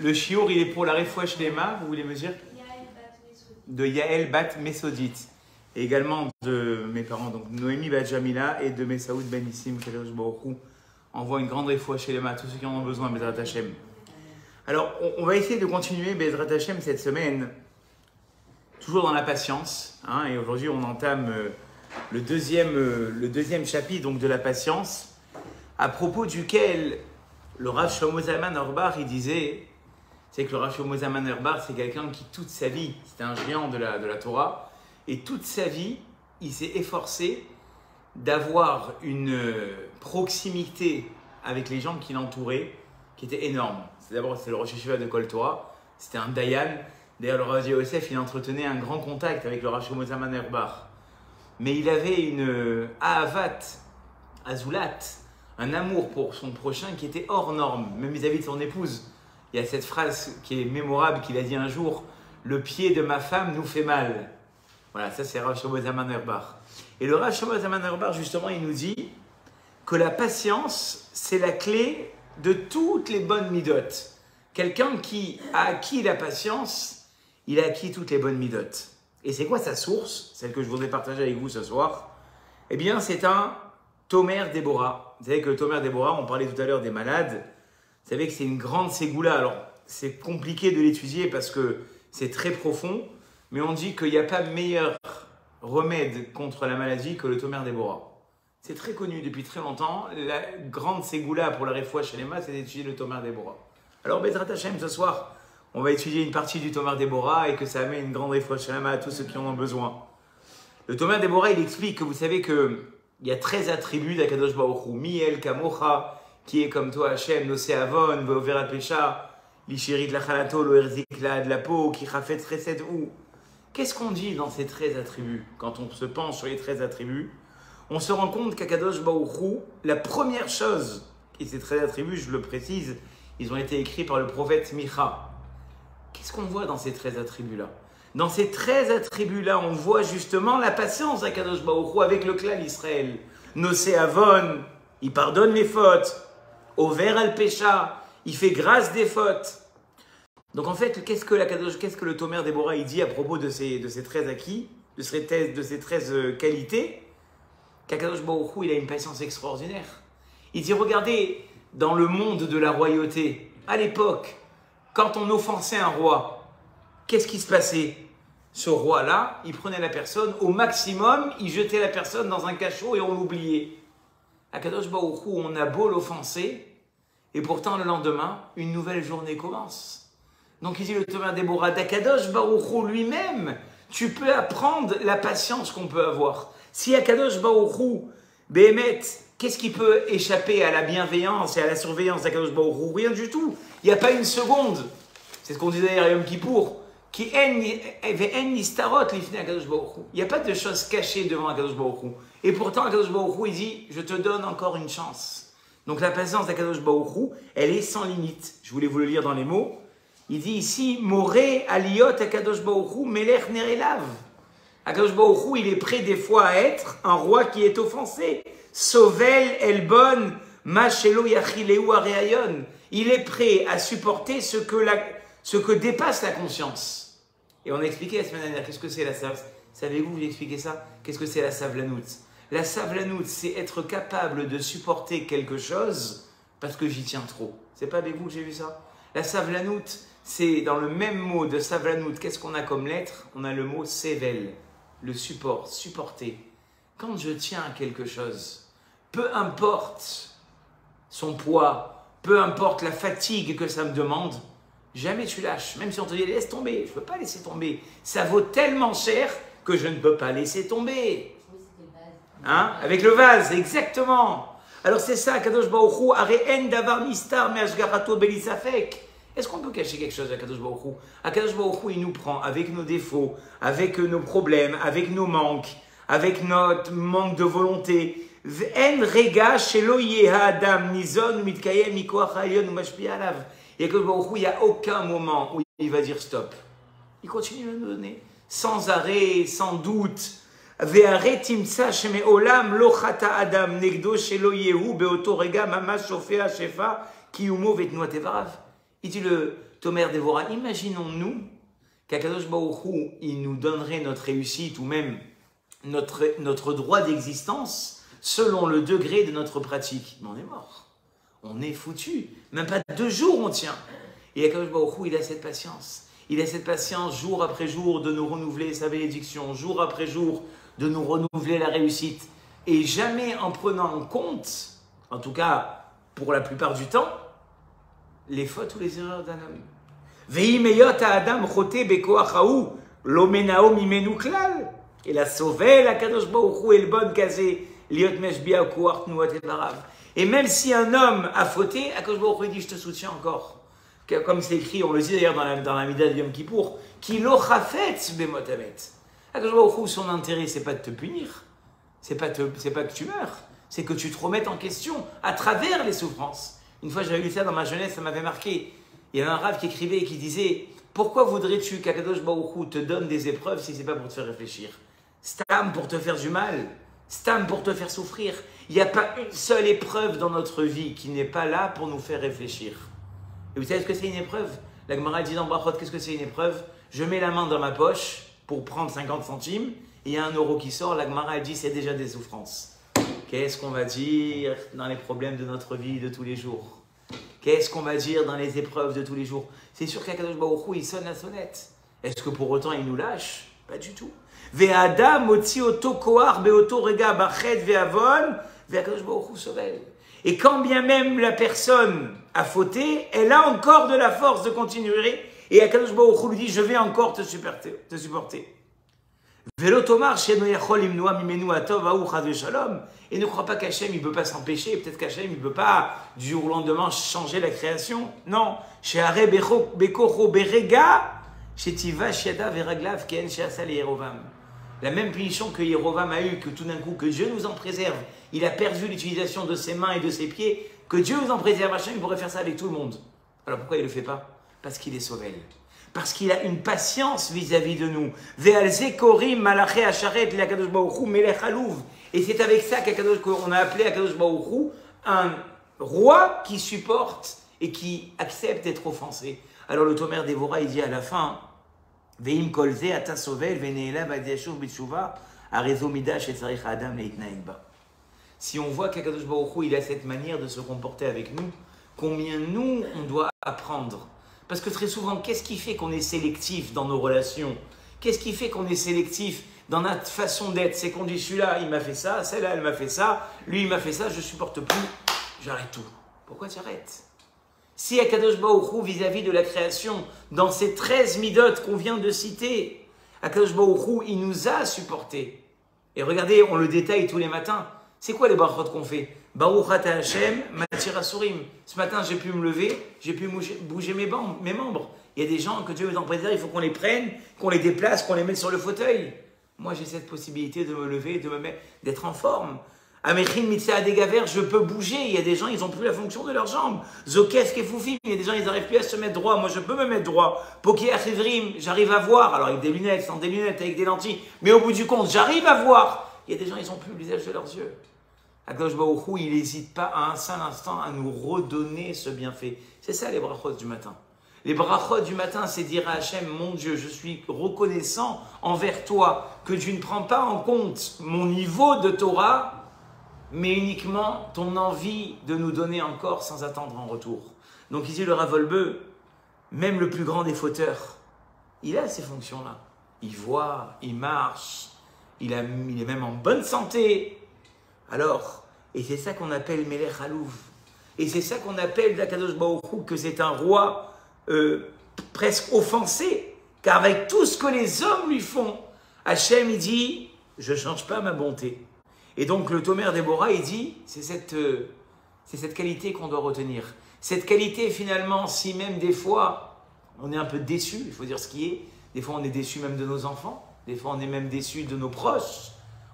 Le shiur, il est pour la Refoua Shlema, vous voulez me dire? De Yael Bat Mesodit. Et également de mes parents, donc Noémie Bat Jamila et de Messaoud Ben Issim, Kadosh Baruch Hu, envoie une grande Refoua Shlema à tous ceux qui en ont besoin, Bezrat Hashem. Alors, on va essayer de continuer Bezrat Hashem cette semaine, toujours dans la patience. Hein, et aujourd'hui, on entame le deuxième chapitre donc, de la patience, à propos duquel le Rav Shlomo Zalman Auerbach, il disait, c'est que le Rav Shlomo Zalman Auerbach, c'est quelqu'un qui, toute sa vie, c'était un géant de la Torah, et toute sa vie, il s'est efforcé d'avoir une proximité avec les gens qui l'entouraient, qui était énorme. D'abord, c'était le Rosh Hashiva de Kol Torah, c'était un Dayan. D'ailleurs, le Rav Yosef, il entretenait un grand contact avec le Rav Shlomo Zalman Auerbach. Mais il avait une ahavat, azulat, un amour pour son prochain qui était hors norme, même vis-à-vis de son épouse. Il y a cette phrase qui est mémorable qu'il a dit un jour, « Le pied de ma femme nous fait mal ». Voilà, ça c'est Rav Shlomo Zalman Auerbach. Et le Rav Shlomo Zalman Auerbach, justement, il nous dit que la patience, c'est la clé de toutes les bonnes midotes. Quelqu'un qui a acquis la patience, il a acquis toutes les bonnes midotes. Et c'est quoi sa source, celle que je voudrais partager avec vous ce soir? Eh bien, c'est un Tomer Déborah. Vous savez que le Tomer Déborah, on parlait tout à l'heure des malades. Vous savez que c'est une grande ségoula. Alors, c'est compliqué de l'étudier parce que c'est très profond. Mais on dit qu'il n'y a pas meilleur remède contre la maladie que le Tomer Déborah. C'est très connu depuis très longtemps. La grande ségoula pour la Refoua Shlema, c'est d'étudier le Tomer Déborah. Alors, Bezrat Hashem, ce soir, on va étudier une partie du Tomer Déborah et que ça amène une grande Refoua Shlema à tous ceux qui en ont besoin. Le Tomer Déborah, il explique que vous savez qu'il y a 13 attributs d'Akadosh Baruch Hu. Miel, Kamocha, qui est comme toi, Hashem, Nosé Avon, Veovera Pesha, Lishirit Lachalato, Loerzikla de la peau, qui Chafet Chesed ou. Qu'est-ce qu'on dit dans ces 13 attributs? Quand on se penche sur les 13 attributs, on se rend compte qu'Akadosh Baruch Hu, la première chose, et ces 13 attributs, je le précise, ils ont été écrits par le prophète Micha. Qu'est-ce qu'on voit dans ces 13 attributs-là? Dans ces 13 attributs-là, on voit justement la patience d'Akadosh Baruch Hu avec le clan d'Israël. Nosé Avon, il pardonne les fautes. Over al Pesha, il fait grâce des fautes. Donc en fait, qu'est-ce que le Tomer Déborah il dit à propos de ces 13 acquis, de ces 13 qualités? Qu'Akadosh Baruch Hu, il a une patience extraordinaire. Il dit, regardez, dans le monde de la royauté, à l'époque, quand on offensait un roi, qu'est-ce qui se passait? Ce roi-là, il prenait la personne, au maximum, il jetait la personne dans un cachot et on l'oubliait. Akadosh Baruch Hu, on a beau l'offenser, et pourtant le lendemain, une nouvelle journée commence. Donc il dit le Tomer Déborah, d'Akadosh Baruch Hu lui-même, tu peux apprendre la patience qu'on peut avoir. Si Akadosh Baruch Hu, Béhémet, qu'est-ce qui peut échapper à la bienveillance et à la surveillance d'Akadosh Baruch Hu? Rien du tout. Il n'y a pas une seconde. C'est ce qu'on disait d'ailleurs à Yom Kippour. Il n'y a pas de choses cachées devant Akadosh Baruch Hu. Et pourtant, Akadosh Baruch Hu, il dit, je te donne encore une chance. Donc la patience d'Akadosh Baruch Hu, elle est sans limite. Je voulais vous le lire dans les mots. Il dit ici, Moré aliyot Akadosh Baruch Hu melech nerelav. Akadosh Baruch Hu, il est prêt des fois à être un roi qui est offensé. Sovel elbon machelo yachileu areayon. Il est prêt à supporter ce que dépasse la conscience. Et on a expliqué la semaine dernière, qu'est-ce que c'est la savlanout? Savez-vous, j'ai expliqué ça? Qu'est-ce que c'est la savlanout? La savlanout, c'est être capable de supporter quelque chose parce que j'y tiens trop. C'est pas avec vous que j'ai vu ça? La savlanout, c'est dans le même mot de savlanout, qu'est-ce qu'on a comme lettre? On a le mot sevel, le support, supporter. Quand je tiens à quelque chose, peu importe son poids, peu importe la fatigue que ça me demande, jamais tu lâches. Même si on te dit laisse tomber, je ne peux pas laisser tomber. Ça vaut tellement cher que je ne peux pas laisser tomber. Hein? Avec le vase, exactement. Alors c'est ça, Kadosh Baruch Hu, Are'en davar nistar me'ashgarato belisafek. Est-ce qu'on peut cacher quelque chose à Kadosh Baruch Hu? Kadosh Baruch Hu, il nous prend avec nos défauts, avec nos problèmes, avec nos manques, avec notre manque de volonté. En rega shelo yeha adam nizon mitkayem mikoach ha'elyon umashpia alav. Et Kadosh Baruch Hu, il n'y a aucun moment où il va dire stop. Il continue à nous donner, sans arrêt, sans doute. והרי תמצא שמעולם לא חטא אדם נגדו שלא יהו באותו רגע ממש שופע שפע קיומו ותנועת איבריו. Il dit le Tomer Dévorah, imaginons-nous qu'Akadosh Baruch Hu, il nous donnerait notre réussite ou même notre droit d'existence selon le degré de notre pratique. Mais on est mort. On est foutu. Même pas 2 jours on tient. Et Akadosh Baruch Hu, il a cette patience. Il a cette patience jour après jour de nous renouveler sa bénédiction, jour après jour de nous renouveler la réussite. Et jamais en prenant en compte, en tout cas pour la plupart du temps, les fautes ou les erreurs d'un homme. Et la sauver, la Kadosh Baruch Hu, et le bon kazé, liot meshbia kuach nuot et barav. Et même si un homme a fauté, Akadosh Baruch Hu dit je te soutiens encore. Comme c'est écrit, on le dit d'ailleurs dans la Mida de Yom Kippour, qui lo chafetz bemotamet. Akadosh Baruch Hu, son intérêt, c'est pas de te punir, c'est pas que tu meurs, c'est que tu te remettes en question à travers les souffrances. Une fois, j'avais lu ça dans ma jeunesse, ça m'avait marqué. Il y avait un rav qui écrivait et qui disait « Pourquoi voudrais-tu qu'Akadosh Baruch Hu te donne des épreuves si ce n'est pas pour te faire réfléchir? Stam pour te faire du mal, stam pour te faire souffrir. Il n'y a pas une seule épreuve dans notre vie qui n'est pas là pour nous faire réfléchir. » Et vous savez ce que c'est une épreuve? La Gemara dit dans Brachot, qu'est-ce que c'est une épreuve? Je mets la main dans ma poche pour prendre 50 centimes et il y a 1 euro qui sort. La Gemara dit c'est déjà des souffrances. Qu'est-ce qu'on va dire dans les problèmes de notre vie de tous les jours? Qu'est-ce qu'on va dire dans les épreuves de tous les jours? C'est sûr qu'Akadosh Baruch Hu, il sonne la sonnette. Est-ce que pour autant il nous lâche? Pas du tout. Ve'adam motzi oto koar beoto rega bachet ve'avon ve'Akadosh Baruch Hu sovel. Et quand bien même la personne a fauté, elle a encore de la force de continuer. Et Akadosh Baruch Hu lui dit, je vais encore te supporter. Et ne crois pas qu'Hachem il ne peut pas s'empêcher, peut-être qu'Hachem il ne peut pas du jour au lendemain changer la création. Non. La même punition que Yerovam a eu, que tout d'un coup, que Dieu nous en préserve, il a perdu l'utilisation de ses mains et de ses pieds, que Dieu nous en préserve, Hachem il pourrait faire ça avec tout le monde. Alors pourquoi il ne le fait pas? Parce qu'il est sauvé. Parce qu'il a une patience vis-à-vis de nous. Et c'est avec ça qu'on a appelé Akadosh Baruch Hu un roi qui supporte et qui accepte d'être offensé. Alors le Tomer Dévorah, il dit à la fin, Veim kolze ata sovel veneela badiashuv bitshuva arezo midash et tzarich adam leitnaim ba. Si on voit qu'Akadosh Baruch Hu, il a cette manière de se comporter avec nous, combien nous, on doit apprendre. Parce que très souvent, qu'est-ce qui fait qu'on est sélectif dans nos relations? Qu'est-ce qui fait qu'on est sélectif dans notre façon d'être? C'est qu'on dit, celui-là, il m'a fait ça, celle-là, elle m'a fait ça, lui, il m'a fait ça, je ne supporte plus, j'arrête tout. Pourquoi tu arrêtes? Si Akadosh Baruch Hu, vis-à-vis de la création, dans ces 13 midotes qu'on vient de citer, Akadosh Baruch Hu, il nous a supportés. Et regardez, on le détaille tous les matins. C'est quoi les brachot qu'on fait? Baruch ata Hashem, matir asurim. Ce matin, j'ai pu me lever, j'ai pu bouger mes membres. Il y a des gens que Dieu veut en préserver, il faut qu'on les prenne, qu'on les déplace, qu'on les mette sur le fauteuil. Moi, j'ai cette possibilité de me lever, d'être en forme. Amechin mitzah adegaver, je peux bouger. Il y a des gens, ils n'ont plus la fonction de leurs jambes. Zokef kefoufim, il y a des gens, ils n'arrivent plus à se mettre droit. Moi, je peux me mettre droit. Poké achivrim, j'arrive à voir. Alors, avec des lunettes, sans des lunettes, avec des lentilles. Mais au bout du compte, j'arrive à voir. Il y a des gens, ils n'ont plus l'usage de leurs yeux. Akadosh Baruch Hu, il n'hésite pas à un seul instant à nous redonner ce bienfait. C'est ça les brachot du matin. Les brachot du matin, c'est dire à Hachem, mon Dieu, je suis reconnaissant envers toi que tu ne prends pas en compte mon niveau de Torah, mais uniquement ton envie de nous donner encore sans attendre en retour. Donc ici le Rav Wolbe, même le plus grand des fauteurs, il a ces fonctions-là. Il voit, il marche, il est même en bonne santé. Alors, et c'est ça qu'on appelle Melech Halouv. Et c'est ça qu'on appelle d'Akadosh Baruch Hu, que c'est un roi presque offensé. Car avec tout ce que les hommes lui font, Hachem, il dit, je ne change pas ma bonté. Et donc le Tomer Déborah, il dit, c'est cette qualité qu'on doit retenir. Cette qualité, finalement, si même des fois, on est un peu déçu, il faut dire ce qui est. Des fois, on est déçu même de nos enfants. Des fois, on est même déçu de nos proches.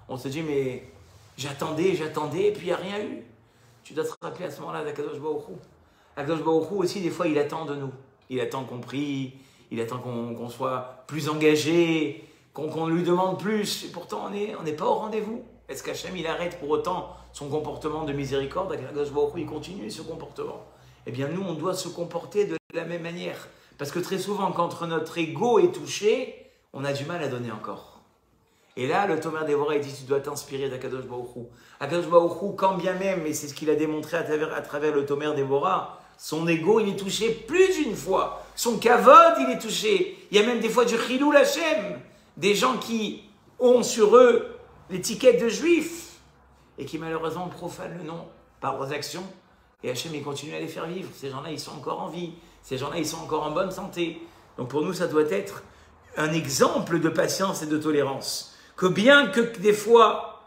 On se dit, mais... J'attendais, et puis il n'y a rien eu. Tu dois te rappeler à ce moment-là d'Akadosh Baruch Hu. Akadosh Baruch Hu aussi, des fois, il attend de nous. Il attend qu'on prie, il attend qu'on soit plus engagé, qu'on lui demande plus. Et pourtant, on n'est pas au rendez-vous. Est-ce qu'Hachem, il arrête pour autant son comportement de miséricorde? Akadosh Baruch Hu, il continue ce comportement. Eh bien, nous, on doit se comporter de la même manière. Parce que très souvent, quand notre ego est touché, on a du mal à donner encore. Et là, le Tomer Dévorah, il dit, tu dois t'inspirer d'Akadosh Baruch Hu. Akadosh Baruch Hu, quand bien même, et c'est ce qu'il a démontré à travers le Tomer Dévorah, son ego, il est touché plus d'une fois. Son kavod, il est touché. Il y a même des fois du chilou Hashem. Des gens qui ont sur eux l'étiquette de juifs et qui malheureusement profanent le nom par leurs actions. Et Hashem, il continue à les faire vivre. Ces gens-là, ils sont encore en vie. Ces gens-là, ils sont encore en bonne santé. Donc pour nous, ça doit être un exemple de patience et de tolérance. Que bien que des fois,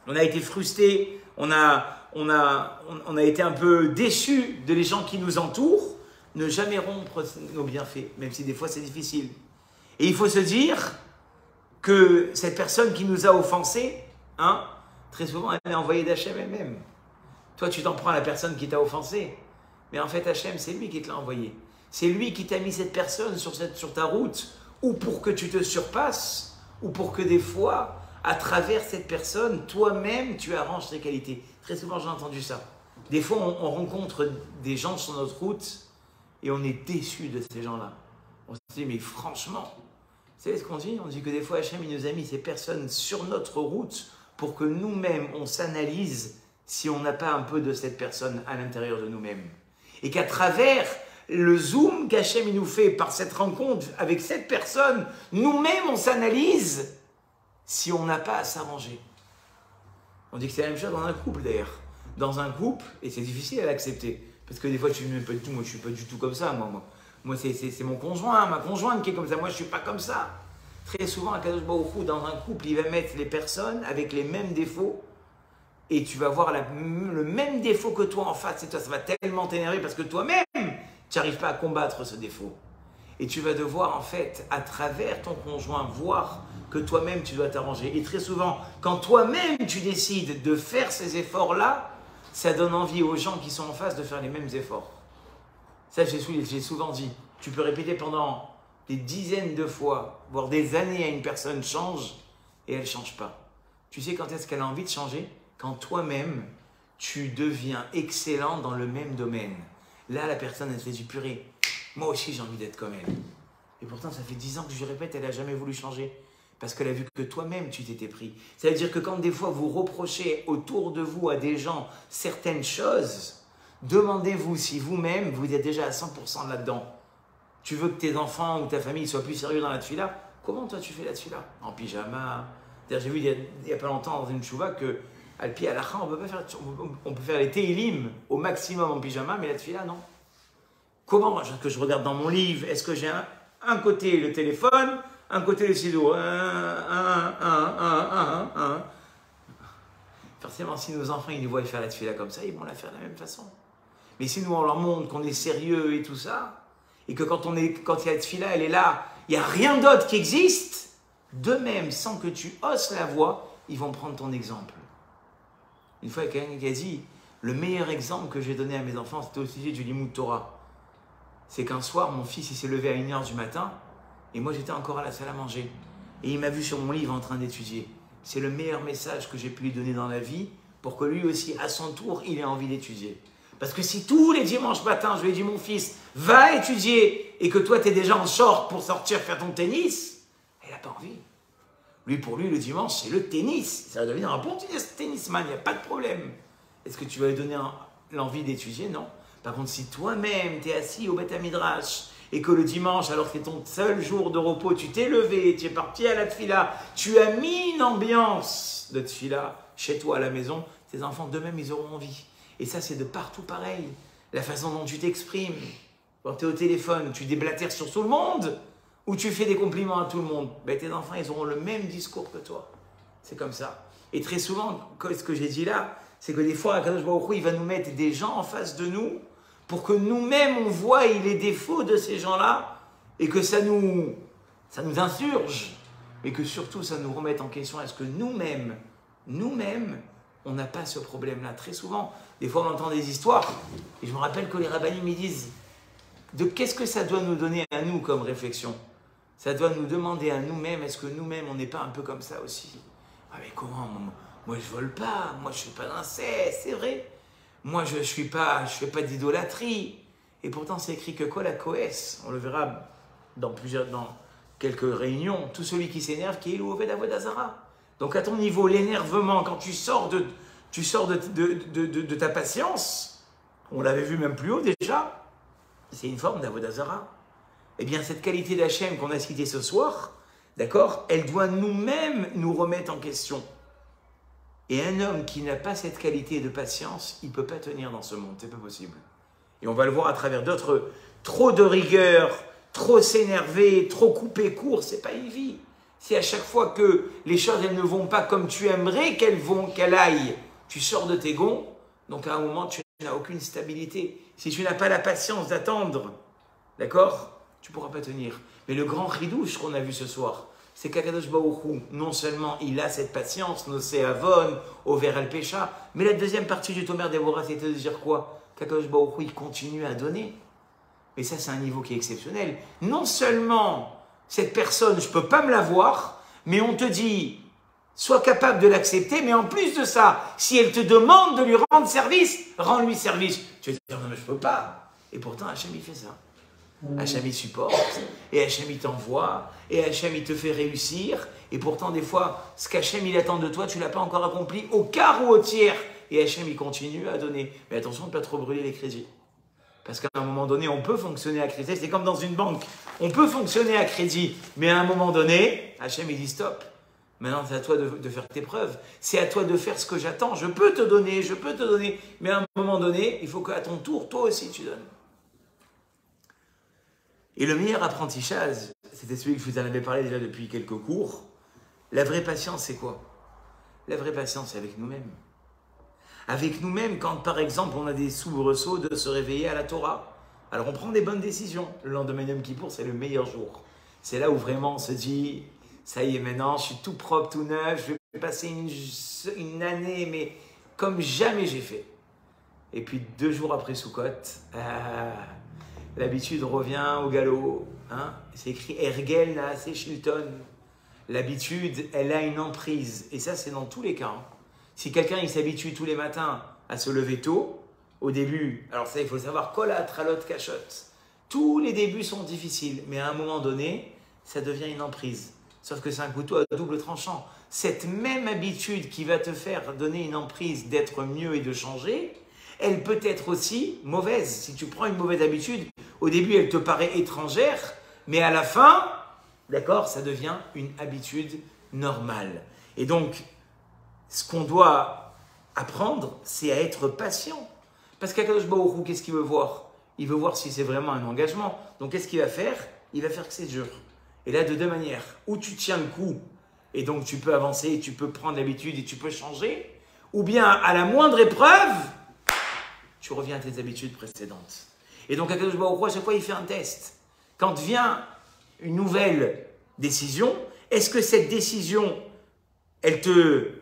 on a été frustrés, on a été un peu déçus de les gens qui nous entourent, ne jamais rompre nos bienfaits, même si des fois c'est difficile. Et il faut se dire que cette personne qui nous a offensés, très souvent, elle est envoyée d'Hachem elle-même. Toi, tu t'en prends à la personne qui t'a offensé, mais en fait, Hachem, c'est lui qui te l'a envoyé. C'est lui qui t'a mis cette personne sur ta route, ou pour que tu te surpasses, ou pour que des fois, à travers cette personne, toi-même, tu arranges tes qualités. Très souvent, j'ai entendu ça. Des fois, on rencontre des gens sur notre route et on est déçu de ces gens-là. On se dit, mais franchement, vous savez ce qu'on dit? On dit que des fois, Hachem, il nous a mis ces personnes sur notre route pour que nous-mêmes, on s'analyse si on n'a pas un peu de cette personne à l'intérieur de nous-mêmes. Et qu'à travers le zoom qu'Hachem il nous fait par cette rencontre avec cette personne, nous-mêmes, on s'analyse si on n'a pas à s'arranger. On dit que c'est la même chose dans un couple d'ailleurs. Dans un couple, et c'est difficile à l'accepter, parce que des fois tu n'aimes pas du tout, moi je ne suis pas du tout comme ça, moi c'est mon conjoint, ma conjointe qui est comme ça, moi je ne suis pas comme ça. Très souvent, Akadosh Baruch Hu, dans un couple, il va mettre les personnes avec les mêmes défauts, et tu vas voir le même défaut que toi en face, et toi ça va tellement t'énerver parce que toi-même, tu n'arrives pas à combattre ce défaut. Et tu vas devoir en fait, à travers ton conjoint, voir que toi-même tu dois t'arranger. Et très souvent, quand toi-même tu décides de faire ces efforts-là, ça donne envie aux gens qui sont en face de faire les mêmes efforts. Ça, j'ai souvent dit. Tu peux répéter pendant des dizaines de fois, voire des années à une personne change et elle ne change pas. Tu sais quand est-ce qu'elle a envie de changer? Quand toi-même, tu deviens excellent dans le même domaine. Là, la personne, elle se dit purée, moi aussi j'ai envie d'être comme elle. Et pourtant, ça fait 10 ans que je lui répète, elle n'a jamais voulu changer. Parce qu'elle a vu que toi-même, tu t'étais pris. Ça veut dire que quand des fois vous reprochez autour de vous à des gens certaines choses, demandez-vous si vous-même, vous êtes déjà à 100% là-dedans. Tu veux que tes enfants ou ta famille soient plus sérieux dans la tefila? Comment toi tu fais la tefila? En pyjama. J'ai vu il n'y a pas longtemps dans une chouva que al pi halakha, on peut faire les télim au maximum en pyjama, mais la tefila non. Comment que je regarde dans mon livre? Est-ce que j'ai un côté le téléphone, un côté le sido? Forcément, si nos enfants ils nous voient faire la tefila comme ça, ils vont la faire de la même façon. Mais si nous on leur montre qu'on est sérieux et tout ça, et que quand il y a la tefila, elle est là, il n'y a rien d'autre qui existe, de même, sans que tu hausses la voix, ils vont prendre ton exemple. Une fois, il y a quelqu'un qui a dit, le meilleur exemple que j'ai donné à mes enfants, c'était au sujet du Limoud Torah. C'est qu'un soir, mon fils il s'est levé à 1h du matin, et moi j'étais encore à la salle à manger. Et il m'a vu sur mon livre en train d'étudier. C'est le meilleur message que j'ai pu lui donner dans la vie, pour que lui aussi, à son tour, il ait envie d'étudier. Parce que si tous les dimanches matins, je lui ai dit, mon fils, va étudier, et que toi, tu es déjà en short pour sortir faire ton tennis, il n'a pas envie. Pour lui, le dimanche, c'est le tennis. Ça va devenir un bon tennisman, il n'y a pas de problème. Est-ce que tu vas lui donner l'envie d'étudier? Non. Par contre, si toi-même, tu es assis au Beth Midrash, et que le dimanche, alors que c'est ton seul jour de repos, tu t'es levé, tu es parti à la tefila, tu as mis une ambiance de tefila chez toi à la maison, tes enfants d'eux-mêmes, ils auront envie. Et ça, c'est de partout pareil. La façon dont tu t'exprimes. Quand tu es au téléphone, tu déblatères sur tout le monde ou tu fais des compliments à tout le monde. Ben, tes enfants, ils auront le même discours que toi. C'est comme ça. Et très souvent, ce que j'ai dit là, c'est que des fois, Akadosh Baruch Hu, il va nous mettre des gens en face de nous pour que nous-mêmes, on voie les défauts de ces gens-là et que ça nous insurge. Mais que surtout, ça nous remette en question. Est-ce que nous-mêmes, on n'a pas ce problème-là? Très souvent, des fois, on entend des histoires. Et je me rappelle que les rabbinim me disent de qu'est-ce que ça doit nous donner à nous comme réflexion? Ça doit nous demander à nous-mêmes, est-ce que nous-mêmes, on n'est pas un peu comme ça aussi? Ah mais comment? Moi, je vole pas. Moi, je ne fais pas d'inceste, c'est vrai. Moi, je fais pas d'idolâtrie. Et pourtant, c'est écrit que Kol HaKoes, on le verra dans quelques réunions, tout celui qui s'énerve, qui est l'Oved Avodah Zara. Donc à ton niveau, l'énervement, quand tu sors de ta patience, on l'avait vu même plus haut déjà, c'est une forme d'Avodah Zara. Eh bien, cette qualité d'Hachem qu'on a citée ce soir, d'accord, elle doit nous-mêmes nous remettre en question. Et un homme qui n'a pas cette qualité de patience, il ne peut pas tenir dans ce monde, c'est pas possible. Et on va le voir à travers d'autres, trop de rigueur, trop s'énerver, trop couper court, c'est pas une vie. Si à chaque fois que les choses elles ne vont pas comme tu aimerais qu'elles aillent, tu sors de tes gonds, donc à un moment tu n'as aucune stabilité. Si tu n'as pas la patience d'attendre, d'accord, tu ne pourras pas tenir. Mais le grand ridouche qu'on a vu ce soir, c'est qu'Akadosh Baruch Hu, non seulement il a cette patience, Nosé Avon, Over El Pesha, mais la deuxième partie du Tomer Déborah, c'était de dire quoi? Qu'Akadosh Baruch Hu, il continue à donner. Mais ça, c'est un niveau qui est exceptionnel. Non seulement cette personne, je ne peux pas me la voir, mais on te dit, sois capable de l'accepter, mais en plus de ça, si elle te demande de lui rendre service, rends-lui service. Tu vas te dire, non mais je ne peux pas. Et pourtant, Hachem, il fait ça. Hachem, il supporte, et Hachem, il t'envoie, et Hachem, il te fait réussir, et pourtant, des fois, ce qu'Hachem, il attend de toi, tu ne l'as pas encore accompli au quart ou au tiers, et Hachem, il continue à donner. Mais attention de ne pas trop brûler les crédits. Parce qu'à un moment donné, on peut fonctionner à crédit, c'est comme dans une banque, on peut fonctionner à crédit, mais à un moment donné, Hachem, il dit stop. Maintenant, c'est à toi de faire tes preuves, c'est à toi de faire ce que j'attends, je peux te donner, mais à un moment donné, il faut qu'à ton tour, toi aussi, tu donnes. Et le meilleur apprentissage, c'était celui que je vous en avais parlé déjà depuis quelques cours. La vraie patience, c'est quoi? La vraie patience, c'est avec nous-mêmes. Avec nous-mêmes, quand par exemple, on a des soubresauts de se réveiller à la Torah. Alors on prend des bonnes décisions. Le lendemain de Yom Kippour, c'est le meilleur jour. C'est là où vraiment on se dit, ça y est, maintenant, je suis tout propre, tout neuf, je vais passer une année, mais comme jamais j'ai fait. Et puis 2 jours après Sukkot, l'habitude revient au galop. Hein? C'est écrit Ergel Naaseh Shilton. L'habitude, elle a une emprise. Et ça, c'est dans tous les cas. Hein. Si quelqu'un il s'habitue tous les matins à se lever tôt, au début, alors ça, il faut savoir, Kolat, Ralot, Kachot. Tous les débuts sont difficiles, mais à un moment donné, ça devient une emprise. Sauf que c'est un couteau à double tranchant. Cette même habitude qui va te faire donner une emprise d'être mieux et de changer, elle peut être aussi mauvaise. Si tu prends une mauvaise habitude, au début, elle te paraît étrangère, mais à la fin, d'accord, ça devient une habitude normale. Et donc, ce qu'on doit apprendre, c'est à être patient. Parce qu'Akadosh Baruch Hu, qu'est-ce qu'il veut voir? Il veut voir si c'est vraiment un engagement. Donc, qu'est-ce qu'il va faire? Il va faire que c'est dur. Et là, de 2 manières. Ou tu tiens le coup, et donc tu peux avancer, tu peux prendre l'habitude et tu peux changer. Ou bien, à la moindre épreuve, tu reviens à tes habitudes précédentes. Et donc, Akadosh Baruch Hu, à chaque fois, il fait un test. Quand vient une nouvelle décision, est-ce que cette décision, elle te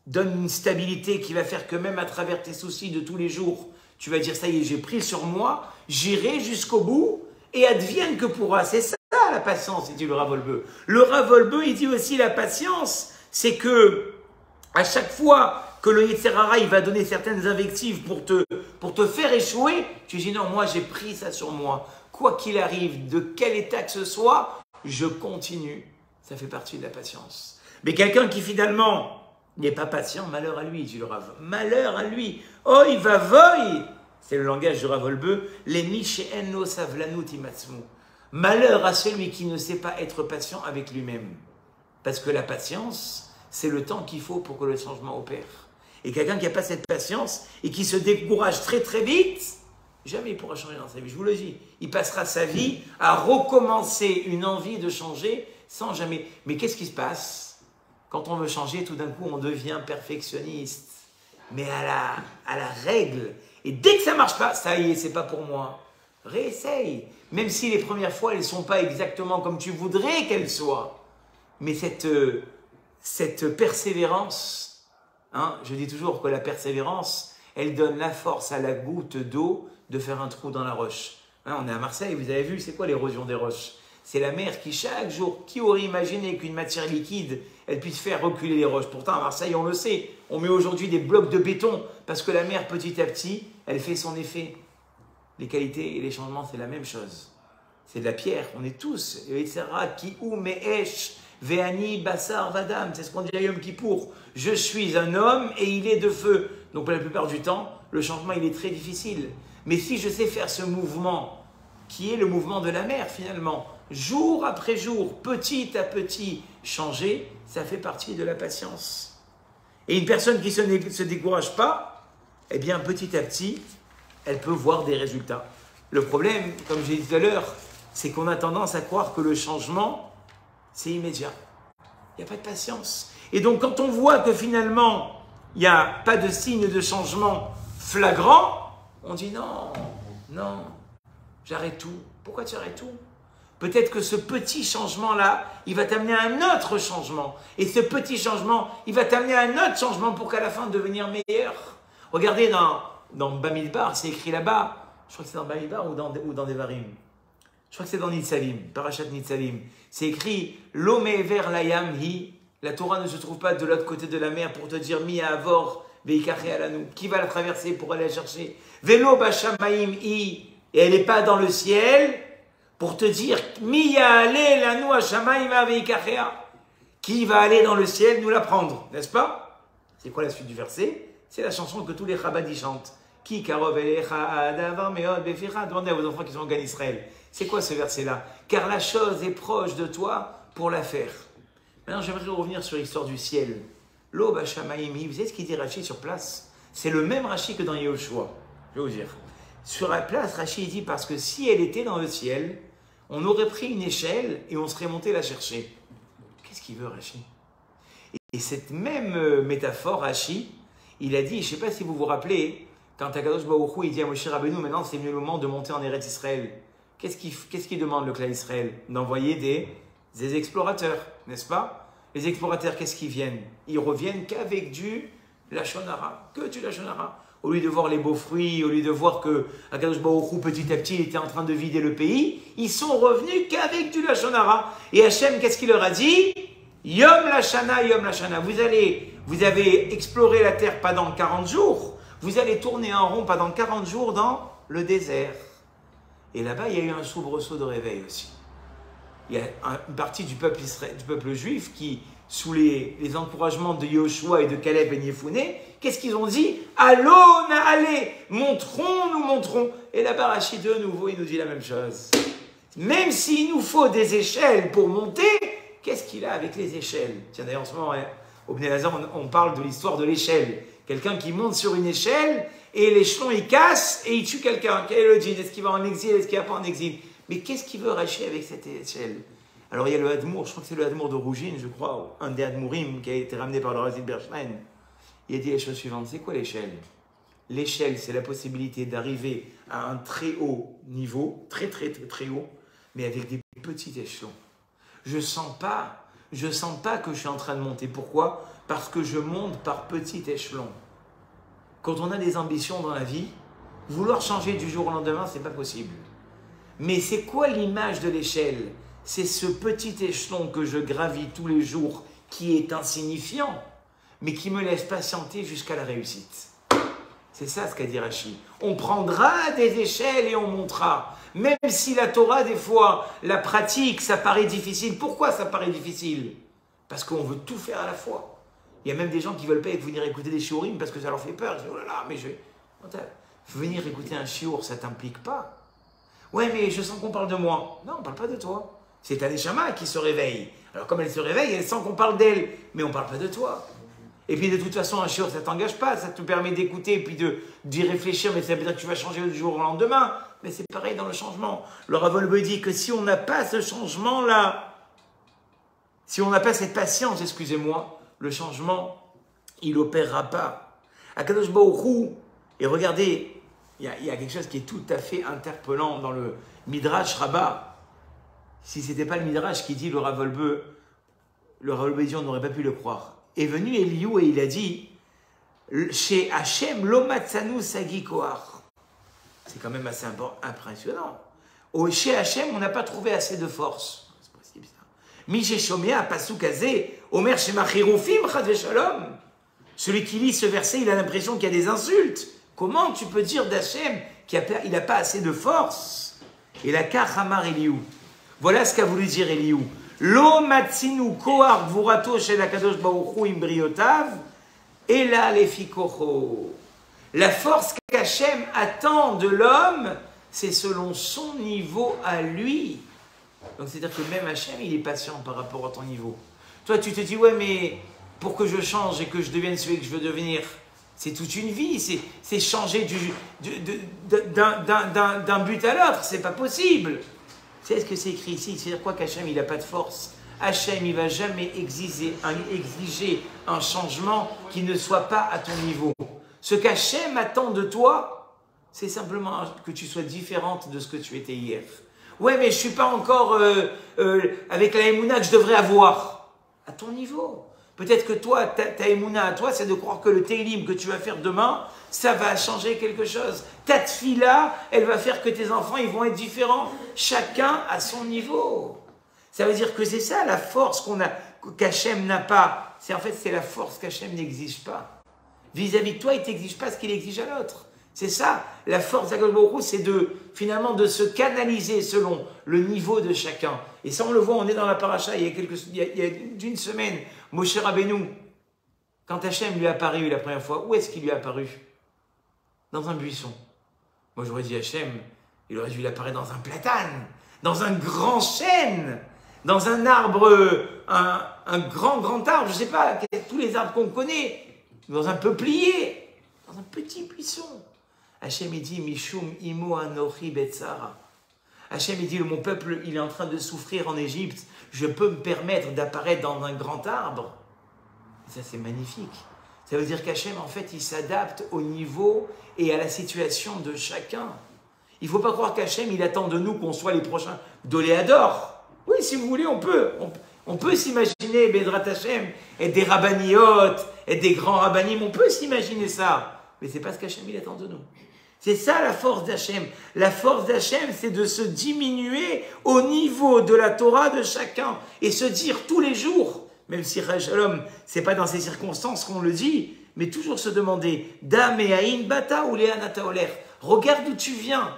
donne une stabilité qui va faire que même à travers tes soucis de tous les jours, tu vas dire, ça y est, j'ai pris sur moi, j'irai jusqu'au bout, et advienne que pourra. C'est ça la patience, dit le Rav Wolbe. Le Rav Wolbe, il dit aussi la patience, c'est que à chaque fois que le Yetzer Hara, il va donner certaines invectives pour te faire échouer, tu dis non, moi j'ai pris ça sur moi. Quoi qu'il arrive, de quel état que ce soit, je continue. Ça fait partie de la patience. Mais quelqu'un qui finalement n'est pas patient, malheur à lui, dit le Rav. Malheur à lui. Oh, il va voy. C'est le langage du Rav Wolbe. Les Mishéenno Savlanut Imatzmu. Malheur à celui qui ne sait pas être patient avec lui-même. Parce que la patience, c'est le temps qu'il faut pour que le changement opère. Et quelqu'un qui n'a pas cette patience et qui se décourage très très vite, jamais il pourra changer dans sa vie, je vous le dis. Il passera sa vie à recommencer une envie de changer sans jamais. Mais qu'est-ce qui se passe? Quand on veut changer, tout d'un coup, on devient perfectionniste. Mais à la règle. Et dès que ça ne marche pas, ça y est, c'est pas pour moi. Réessaye. Même si les premières fois, elles ne sont pas exactement comme tu voudrais qu'elles soient. Mais cette persévérance, hein, je dis toujours que la persévérance, elle donne la force à la goutte d'eau de faire un trou dans la roche. Hein, on est à Marseille, vous avez vu, c'est quoi l'érosion des roches? C'est la mer qui, chaque jour, qui aurait imaginé qu'une matière liquide, elle puisse faire reculer les roches? Pourtant, à Marseille, on le sait. On met aujourd'hui des blocs de béton parce que la mer, petit à petit, elle fait son effet. les qualités et les changements, c'est la même chose. C'est de la pierre, on est tous. Etc. Ki ou me'esh, ve'ani basar vadam. C'est ce qu'on dit à Yom Kippour. Je suis un homme et il est de feu. Donc pour la plupart du temps, le changement, il est très difficile. Mais si je sais faire ce mouvement, qui est le mouvement de la mer finalement, jour après jour, petit à petit, changer, ça fait partie de la patience. Et une personne qui ne se décourage pas, eh bien petit à petit, elle peut voir des résultats. Le problème, comme j'ai dit tout à l'heure, c'est qu'on a tendance à croire que le changement, c'est immédiat. Il n'y a pas de patience. Et donc quand on voit que finalement, il n'y a pas de signe de changement flagrant, on dit non, non, j'arrête tout. Pourquoi tu arrêtes tout? Peut-être que ce petit changement-là, il va t'amener à un autre changement. Et ce petit changement, il va t'amener à un autre changement pour qu'à la fin, devenir meilleur. Regardez dans Bamidbar, c'est écrit là-bas. Je crois que c'est dans Bamidbar ou dans Devarim. Je crois que c'est dans Nitzalim, Parashat Nitzalim. C'est écrit « L'omever layam hi ». La Torah ne se trouve pas de l'autre côté de la mer pour te dire « Mi avor veikare alanu ». Qui va la traverser pour aller la chercher « Velo bashamaim hi ». Et elle n'est pas dans le ciel pour te dire « Mi ya'ale lanu hashamaim veikarea ». Qui va aller dans le ciel nous la prendre, n'est-ce pas? C'est quoi la suite du verset? C'est la chanson que tous les Chabadis chantent. Qui karov elecha adavar meod beficha. Demandez à vos enfants qui sont en Gan Israël. C'est quoi ce verset-là? Car la chose est proche de toi pour la faire. Maintenant, j'aimerais revenir sur l'histoire du ciel. Lo bashamaimi. Vous savez ce qu'il dit Rashi sur place? C'est le même Rashi que dans Yehoshua. Je vais vous dire. Sur la place, Rashi dit parce que si elle était dans le ciel, on aurait pris une échelle et on serait monté la chercher. Qu'est-ce qu'il veut, Rashi? Et cette même métaphore, Rashi, il a dit, je ne sais pas si vous vous rappelez, quand Akadosh Baruch Hu, il dit à Moshe Rabbeinu, maintenant c'est venu le moment de monter en Eretz Israël. Qu'est-ce qu'il demande le clan Israël? D'envoyer des explorateurs, n'est-ce pas? Les explorateurs, qu'est-ce qu'ils viennent? Ils reviennent qu'avec du Lashon Hara, que du Lashon Hara. Au lieu de voir les beaux fruits, au lieu de voir que Akadosh Baruch Hu, petit à petit, il était en train de vider le pays, ils sont revenus qu'avec du Lashon Hara. Et Hachem, qu'est-ce qu'il leur a dit? Yom Lashana, Yom Lashana. Vous avez exploré la terre pendant 40 jours, vous allez tourner en rond pendant 40 jours dans le désert. Et là-bas, il y a eu un soubresaut de réveil aussi. Il y a une partie du peuple juif qui, sous les encouragements de Yoshua et de Caleb et Yefouné, qu'est-ce qu'ils ont dit? Allons, allez, nous montrons. Et là-bas, Rachid de nouveau, il nous dit la même chose. Même s'il nous faut des échelles pour monter, qu'est-ce qu'il a avec les échelles? Tiens, d'ailleurs, en ce moment, au Bnei Lazar, on parle de l'histoire de l'échelle. Quelqu'un qui monte sur une échelle et l'échelon il casse et il tue quelqu'un. Quel est le djinn? Est-ce qu'il va en exil? Est-ce qu'il va pas en exil? Mais qu'est-ce qu'il veut racher avec cette échelle? Alors il y a le Hadmour, je crois que c'est le Hadmour de Rougine, je crois, un des Hadmourim qui a été ramené par le Razid Bershman. Il a dit la chose suivante, c'est quoi l'échelle? L'échelle, c'est la possibilité d'arriver à un très haut niveau, très haut, mais avec des petits échelons. Je sens pas que je suis en train de monter. Pourquoi? Parce que je monte par petits échelons. Quand on a des ambitions dans la vie, vouloir changer du jour au lendemain, c'est pas possible. Mais c'est quoi l'image de l'échelle? C'est ce petit échelon que je gravis tous les jours qui est insignifiant, mais qui me laisse patienter jusqu'à la réussite. C'est ça ce qu'a dit Rashi. On prendra des échelles et on montera. Même si la Torah, des fois, la pratique, ça paraît difficile. Pourquoi ça paraît difficile? Parce qu'on veut tout faire à la fois. Il y a même des gens qui ne veulent pas venir écouter des shiurim parce que ça leur fait peur. Ils disent, oh là là, mais venir écouter un shiur, ça ne t'implique pas. Ouais, mais je sens qu'on parle de moi. Non, on ne parle pas de toi. C'est ta neshama qui se réveille. Alors comme elle se réveille, elle sent qu'on parle d'elle. Mais on ne parle pas de toi. Et puis de toute façon, un shiur, ça ne t'engage pas. Ça te permet d'écouter et puis d'y réfléchir. Mais ça veut dire que tu vas changer du jour au lendemain. Mais c'est pareil dans le changement. Le Rav Wolbe dit que si on n'a pas ce changement-là, si on n'a pas cette patience, excusez-moi, le changement, il n'opérera pas. Akadosh Baruch Hu, et regardez, il y a quelque chose qui est tout à fait interpellant dans le Midrash Rabbah. Si ce n'était pas le Midrash qui dit le Rav Wolbe dit on n'aurait pas pu le croire. Est venu Eliou et il a dit chez Hachem lomatzanu sagi koach. C'est quand même assez impressionnant. Chez Hachem, on n'a pas trouvé assez de force. C'est possible ça. Mi sheshomea pasuk hazeh omer shemachirufim chad veshalom. Celui qui lit ce verset, il a l'impression qu'il y a des insultes. Comment tu peux dire d'Hachem il n'a pas assez de force. Et la Kachamar Eliou. Voilà ce qu'a voulu dire Eliou. Lo matzinu kohar gvurato shel hakadosh baruch hu im briotav, ela lefi kocho. La force qu'Hachem attend de l'homme, c'est selon son niveau à lui. Donc c'est-à-dire que même Hachem, il est patient par rapport à ton niveau. Toi, tu te dis, ouais, mais pour que je change et que je devienne celui que je veux devenir, c'est toute une vie, c'est changer d'un but à l'autre, c'est pas possible. Tu sais ce que c'est écrit ici? C'est-à-dire quoi qu'Hachem, il n'a pas de force. Hachem, il ne va jamais exiger un changement qui ne soit pas à ton niveau. Ce qu'Hachem attend de toi, c'est simplement que tu sois différente de ce que tu étais hier. Ouais, mais je ne suis pas encore avec la Emouna que je devrais avoir. À ton niveau. Peut-être que toi, ta Emouna à toi, c'est de croire que le Télim que tu vas faire demain, ça va changer quelque chose. Ta Tfila, elle va faire que tes enfants, ils vont être différents. Chacun à son niveau. Ça veut dire que c'est ça la force qu'Hachem n'a pas. C'est la force qu'Hachem n'exige pas. Vis-à-vis de toi, il ne t'exige pas ce qu'il exige à l'autre. C'est ça, la force d'Akadosh Baruch Hu, c'est finalement de se canaliser selon le niveau de chacun. Et ça, on le voit, on est dans la paracha, il y a d'une semaine, Moshe Rabbeinu, quand Hachem lui est apparu la première fois, où est-ce qu'il lui est apparu? Dans un buisson. Moi, j'aurais dit Hachem, il aurait dû lui apparaître dans un platane, dans un grand chêne, dans un arbre, un grand arbre, je ne sais pas, tous les arbres qu'on connaît, dans un peuplier, dans un petit buisson. Hachem, il dit, Mishum imo anochi betzara. Hachem, il dit, mon peuple, il est en train de souffrir en Égypte. Je peux me permettre d'apparaître dans un grand arbre. Et ça, c'est magnifique. Ça veut dire qu'Hachem, en fait, il s'adapte au niveau et à la situation de chacun. Il ne faut pas croire qu'Hachem, il attend de nous qu'on soit les prochains d'Oléador. Oui, si vous voulez, on peut s'imaginer, Bedrat Hachem, être des rabbaniotes, être des grands rabbanim, on peut s'imaginer ça. Mais ce n'est pas ce qu'Hachem, il attend de nous. C'est ça la force d'Hachem. La force d'Hachem, c'est de se diminuer au niveau de la Torah de chacun et se dire tous les jours, même si Shalom, ce n'est pas dans ces circonstances qu'on le dit, mais toujours se demander, Dame et Aïn Bata ou Léanata Oler, regarde d'où tu viens,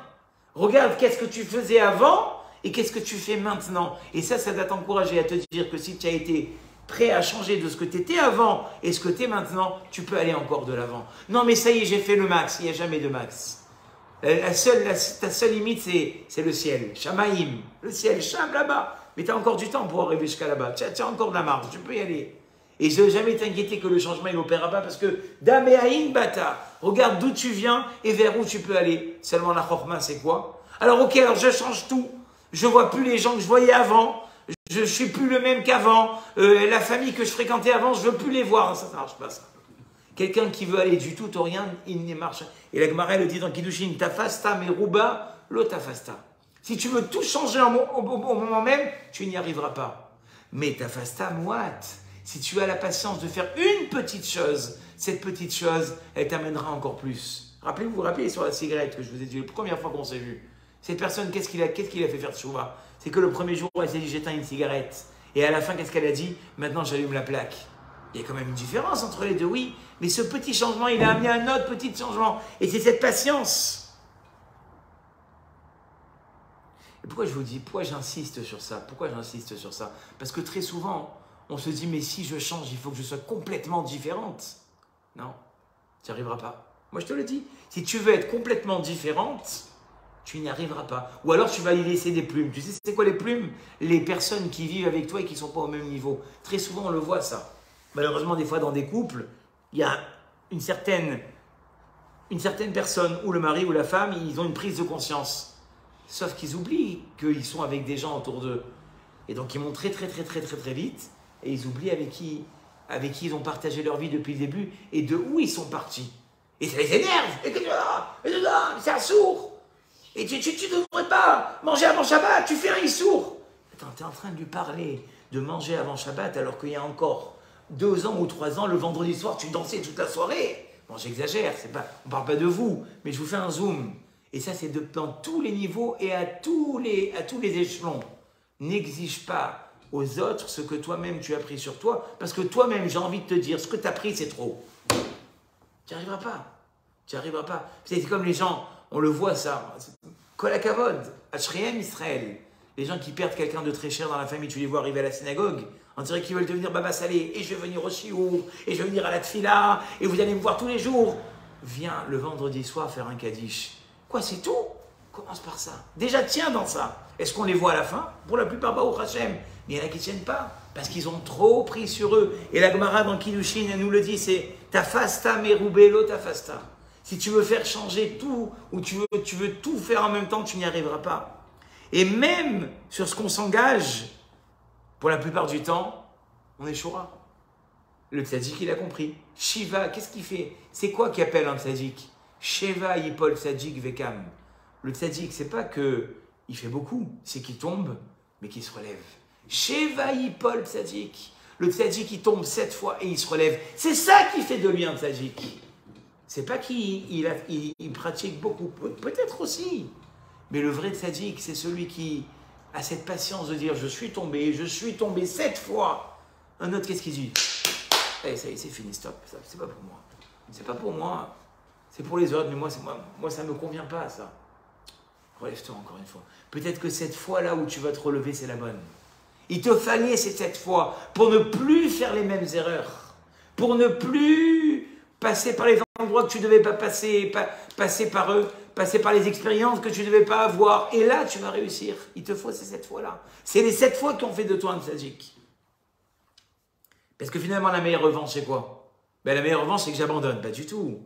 regarde qu'est-ce que tu faisais avant et qu'est-ce que tu fais maintenant. Et ça doit t'encourager à te dire que si tu as été prêt à changer de ce que tu étais avant et ce que tu es maintenant, tu peux aller encore de l'avant. Non mais ça y est, j'ai fait le max, il n'y a jamais de max. Ta seule limite, c'est le ciel. Shamaïm, le ciel, Sham là-bas. Mais tu as encore du temps pour arriver jusqu'à là-bas. Tu as encore de la marge, tu peux y aller. Et je ne vais jamais t'inquiéter que le changement il opère pas parce que Daméaïn Bata, regarde d'où tu viens et vers où tu peux aller. Seulement la chorma, c'est quoi? Alors ok, alors je change tout. Je ne vois plus les gens que je voyais avant. Je ne suis plus le même qu'avant. La famille que je fréquentais avant, je ne veux plus les voir. Ça ne marche pas, ça. Quelqu'un qui veut aller du tout au rien, il ne marche. Et la Gemara le dit dans Kiddushin, tafasta meruba lo tafasta. Si tu veux tout changer au moment même, tu n'y arriveras pas. Mais tafasta muat. Si tu as la patience de faire une petite chose, cette petite chose, elle t'amènera encore plus. Vous vous rappelez sur la cigarette que je vous ai dit la première fois qu'on s'est vu. Cette personne, qu'est-ce qu'il a fait faire tchouva? C'est que le premier jour, elle s'est dit j'éteins une cigarette. Et à la fin, qu'est-ce qu'elle a dit? Maintenant, j'allume la plaque. Il y a quand même une différence entre les deux, oui. Mais ce petit changement, il a amené un autre petit changement. Et c'est cette patience. Et pourquoi je vous dis, pourquoi j'insiste sur ça? Pourquoi j'insiste sur ça? Parce que très souvent, on se dit, mais si je change, il faut que je sois complètement différente. Non, tu n'y arriveras pas. Moi, je te le dis. Si tu veux être complètement différente, tu n'y arriveras pas. Ou alors, tu vas y laisser des plumes. Tu sais, c'est quoi les plumes? Les personnes qui vivent avec toi et qui ne sont pas au même niveau. Très souvent, on le voit, ça. Malheureusement, des fois, dans des couples, il y a une certaine personne, ou le mari ou la femme, ils ont une prise de conscience. Sauf qu'ils oublient qu'ils sont avec des gens autour d'eux. Et donc, ils montent très vite. Et ils oublient avec qui ils ont partagé leur vie depuis le début et de où ils sont partis. Et ça les énerve. Et c'est un sourd. Et tu ne devrais pas manger avant Shabbat, tu fais un issour. Attends, tu es en train de lui parler de manger avant Shabbat alors qu'il y a encore 2 ans ou 3 ans, le vendredi soir, tu dansais toute la soirée. Bon, j'exagère, on ne parle pas de vous, mais je vous fais un zoom. Et ça, c'est dans tous les niveaux et à tous les échelons. N'exige pas aux autres ce que toi-même tu as pris sur toi, parce que toi-même, j'ai envie de te dire, ce que tu as pris, c'est trop. Tu n'y arriveras pas. Tu n'y arriveras pas. C'est comme les gens, On le voit ça. Kol hakavod, Ashrihem Israël. Les gens qui perdent quelqu'un de très cher dans la famille, tu les vois arriver à la synagogue, on dirait qu'ils veulent devenir Baba Salé, et je vais venir au Shiur, et je vais venir à la Tfila, et vous allez me voir tous les jours. Viens le vendredi soir faire un Kaddish. Quoi, c'est tout? Commence par ça. Déjà, tiens dans ça. Est-ce qu'on les voit à la fin? Pour la plupart, Baruch Hashem. Mais il y en a qui ne tiennent pas, parce qu'ils ont trop pris sur eux. Et la Gemara dans Kiddushin, elle nous le dit, c'est Tafasta merubelo tafasta. Si tu veux faire changer tout, ou tu veux tout faire en même temps, tu n'y arriveras pas. Et même sur ce qu'on s'engage, pour la plupart du temps, on échouera. Le tzaddik, il a compris. Shiva, qu'est-ce qu'il fait? C'est quoi qui appelle un tzaddik? Sheva yipol tzaddik vekam. Le tzaddik, c'est pas que il fait beaucoup, c'est qu'il tombe, mais qu'il se relève. Sheva yipol tzaddik. Le tzaddik, il tombe 7 fois et il se relève. C'est ça qui fait de lui un tzaddik. C'est pas qu'il pratique beaucoup, peut-être aussi. Mais le vrai tzaddik, c'est celui qui a cette patience de dire « je suis tombé 7 fois ». Un autre, qu'est-ce qu'il dit? Eh, ça y est, c'est fini, stop, c'est pas pour moi. C'est pas pour moi, c'est pour les autres, mais moi ça me convient pas, ça. Relève-toi encore une fois. Peut-être que cette fois-là où tu vas te relever, c'est la bonne. Il te fallait ces 7 fois pour ne plus faire les mêmes erreurs, pour ne plus passer par les endroits que tu ne devais pas passer, passer par eux, passer par les expériences que tu ne devais pas avoir. Et là, tu vas réussir. Il te faut ces 7 fois-là. C'est les 7 fois qui ont fait de toi un tzaddik. Parce que finalement, la meilleure revanche, c'est quoi? Ben, la meilleure revanche, c'est que j'abandonne. Pas du tout.